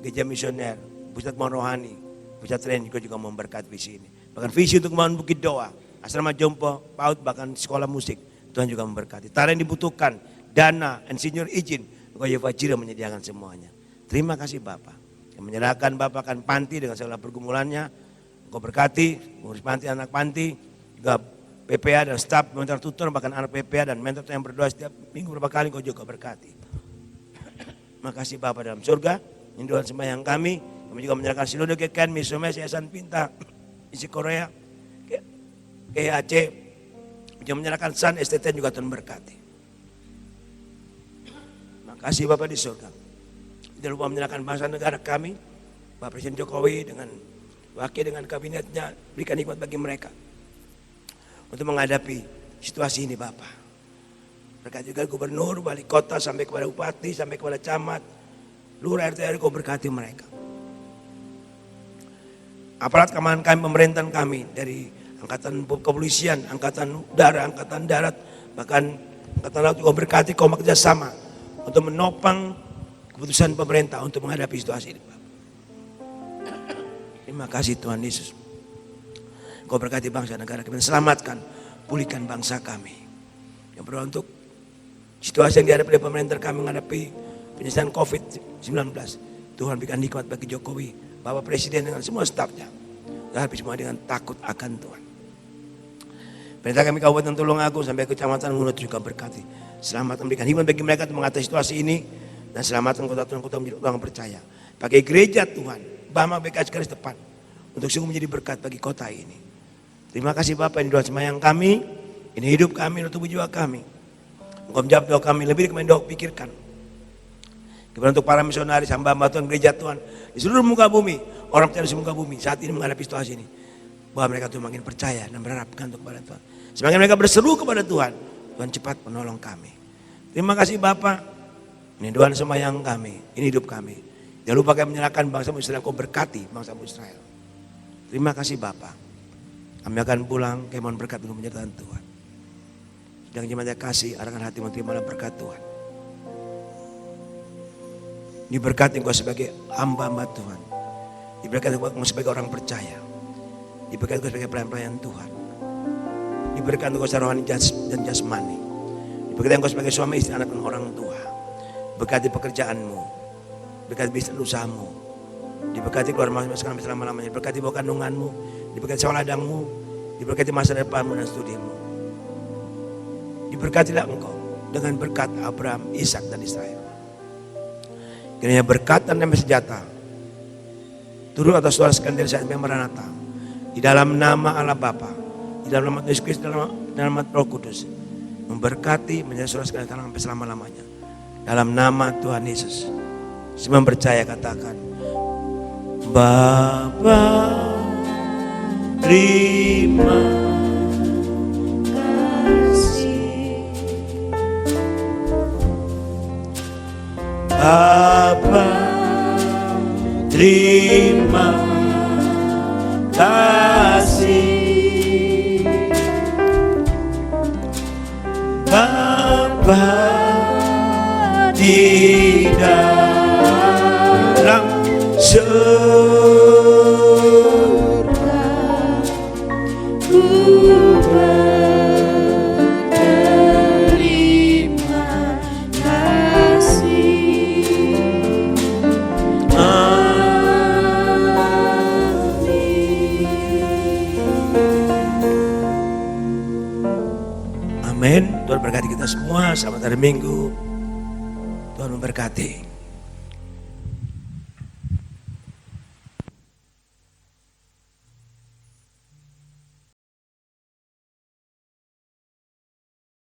gereja misioner, pusat rohani, pusat training juga memberkati visi ini. Bahkan visi untuk membangun bukit doa, asrama jompo, PAUD, bahkan sekolah musik, Tuhan juga memberkati. Talent yang dibutuhkan, dana, insinyur izin, Engkau Yehova Jireh menyediakan semuanya. Terima kasih Bapak. Yang menyerahkan Bapak akan panti dengan segala pergumulannya, Engkau berkati, mengurus panti, anak panti, juga PPA dan staf, mentor tutor, bahkan anak PPA dan mentor yang berdoa setiap minggu berapa kali Engkau juga berkati. Makasih Bapak dalam surga, ini doa sembahyang kami juga menyerahkan seluruh GKN, Misomes, Yayasan Pinta, Isi Korea, KAC, juga menyerahkan SAN, STT juga Tuhan berkati. Makasih Bapak di surga. Jangan lupa menyerahkan bangsa negara kami, Bapak Presiden Jokowi dengan wakil dengan kabinetnya, berikan hikmat bagi mereka untuk menghadapi situasi ini Bapak. Berkat juga gubernur, wali kota, sampai kepada bupati, sampai kepada camat, lurah RT RW, Kau berkati mereka. Aparat keamanan kami, pemerintahan kami, dari angkatan kepolisian, angkatan udara, angkatan darat, bahkan angkatan laut juga berkati Kau bekerja sama untuk menopang keputusan pemerintah untuk menghadapi situasi ini Bapak. Terima kasih Tuhan Yesus. Kau berkati bangsa negara kami, selamatkan, pulihkan bangsa kami. Yang berdoa untuk situasi yang dihadapi oleh pemerintah kami menghadapi penyelesaian COVID-19. Tuhan berikan hikmat bagi Jokowi, Bapak Presiden dengan semua stafnya. Hadapi semua dengan takut akan Tuhan. Pemerintah kami Kabupaten Tulungagung sampai Kecamatan Ngunut juga berkati. Selamatkan, berikan hikmat bagi mereka untuk mengatasi situasi ini. Dan selamatkan kota Tuhan, kota menjadi orang percaya. Pakai gereja Tuhan, Bama BKS garis depan. Untuk sungguh menjadi berkat bagi kota ini. Terima kasih Bapak, ini doa sembahyang kami, ini hidup kami, ini tubuh jiwa kami. Engkau menjawab doa kami lebih dari doa pikirkan. Kemudian untuk para misionaris, hamba-hamba Tuhan, gereja Tuhan, di seluruh muka bumi, orang percaya di muka bumi saat ini menghadapi situasi ini, bahwa mereka tuh makin percaya dan berharap gantung kepada Tuhan. Semakin mereka berseru kepada Tuhan, Tuhan cepat menolong kami. Terima kasih Bapak, ini doa sembahyang kami, ini hidup kami. Jangan lupa kami menyerahkan bangsa Israel, Kau berkati bangsa Israel. Terima kasih Bapak. Kami akan pulang, kami mohon berkat untuk menyertakan Tuhan. Sedang jemaat kasih, arahkan hati menerima berkat Tuhan. Diberkati Engkau sebagai hamba-hamba Tuhan. Diberkati Engkau sebagai orang percaya. Diberkati Engkau sebagai pelayan-pelayan Tuhan. Diberkati Engkau secara rohani dan jasmani. Diberkati Engkau sebagai suami, istri, anak, dan orang tua. Berkati pekerjaanmu. Berkati bisnis usahamu. Diberkati keluar masuk sampai selama-lamanya. Diberkati bawa kandunganmu. Diberkati sekolah ladangmu. Diberkati masa depanmu dan studimu. Diberkatilah Engkau dengan berkat Abraham, Ishak dan Israel. Kiranya berkat dan damai sejahtera turun atas saudara sekalian dari saat Maranatha. Di dalam nama Allah Bapa, di dalam nama Yesus Kristus, dalam nama Roh Kudus, memberkati menjadi saudara sekalian sampai selama-lamanya. Dalam nama Tuhan Yesus. Semua percaya katakan, Bapa, terima kasih. Bapa, terima kasih. surga ku berterima kasih. Amin. Tuhan berkati kita semua. Selamat hari Minggu. Tuhan memberkati.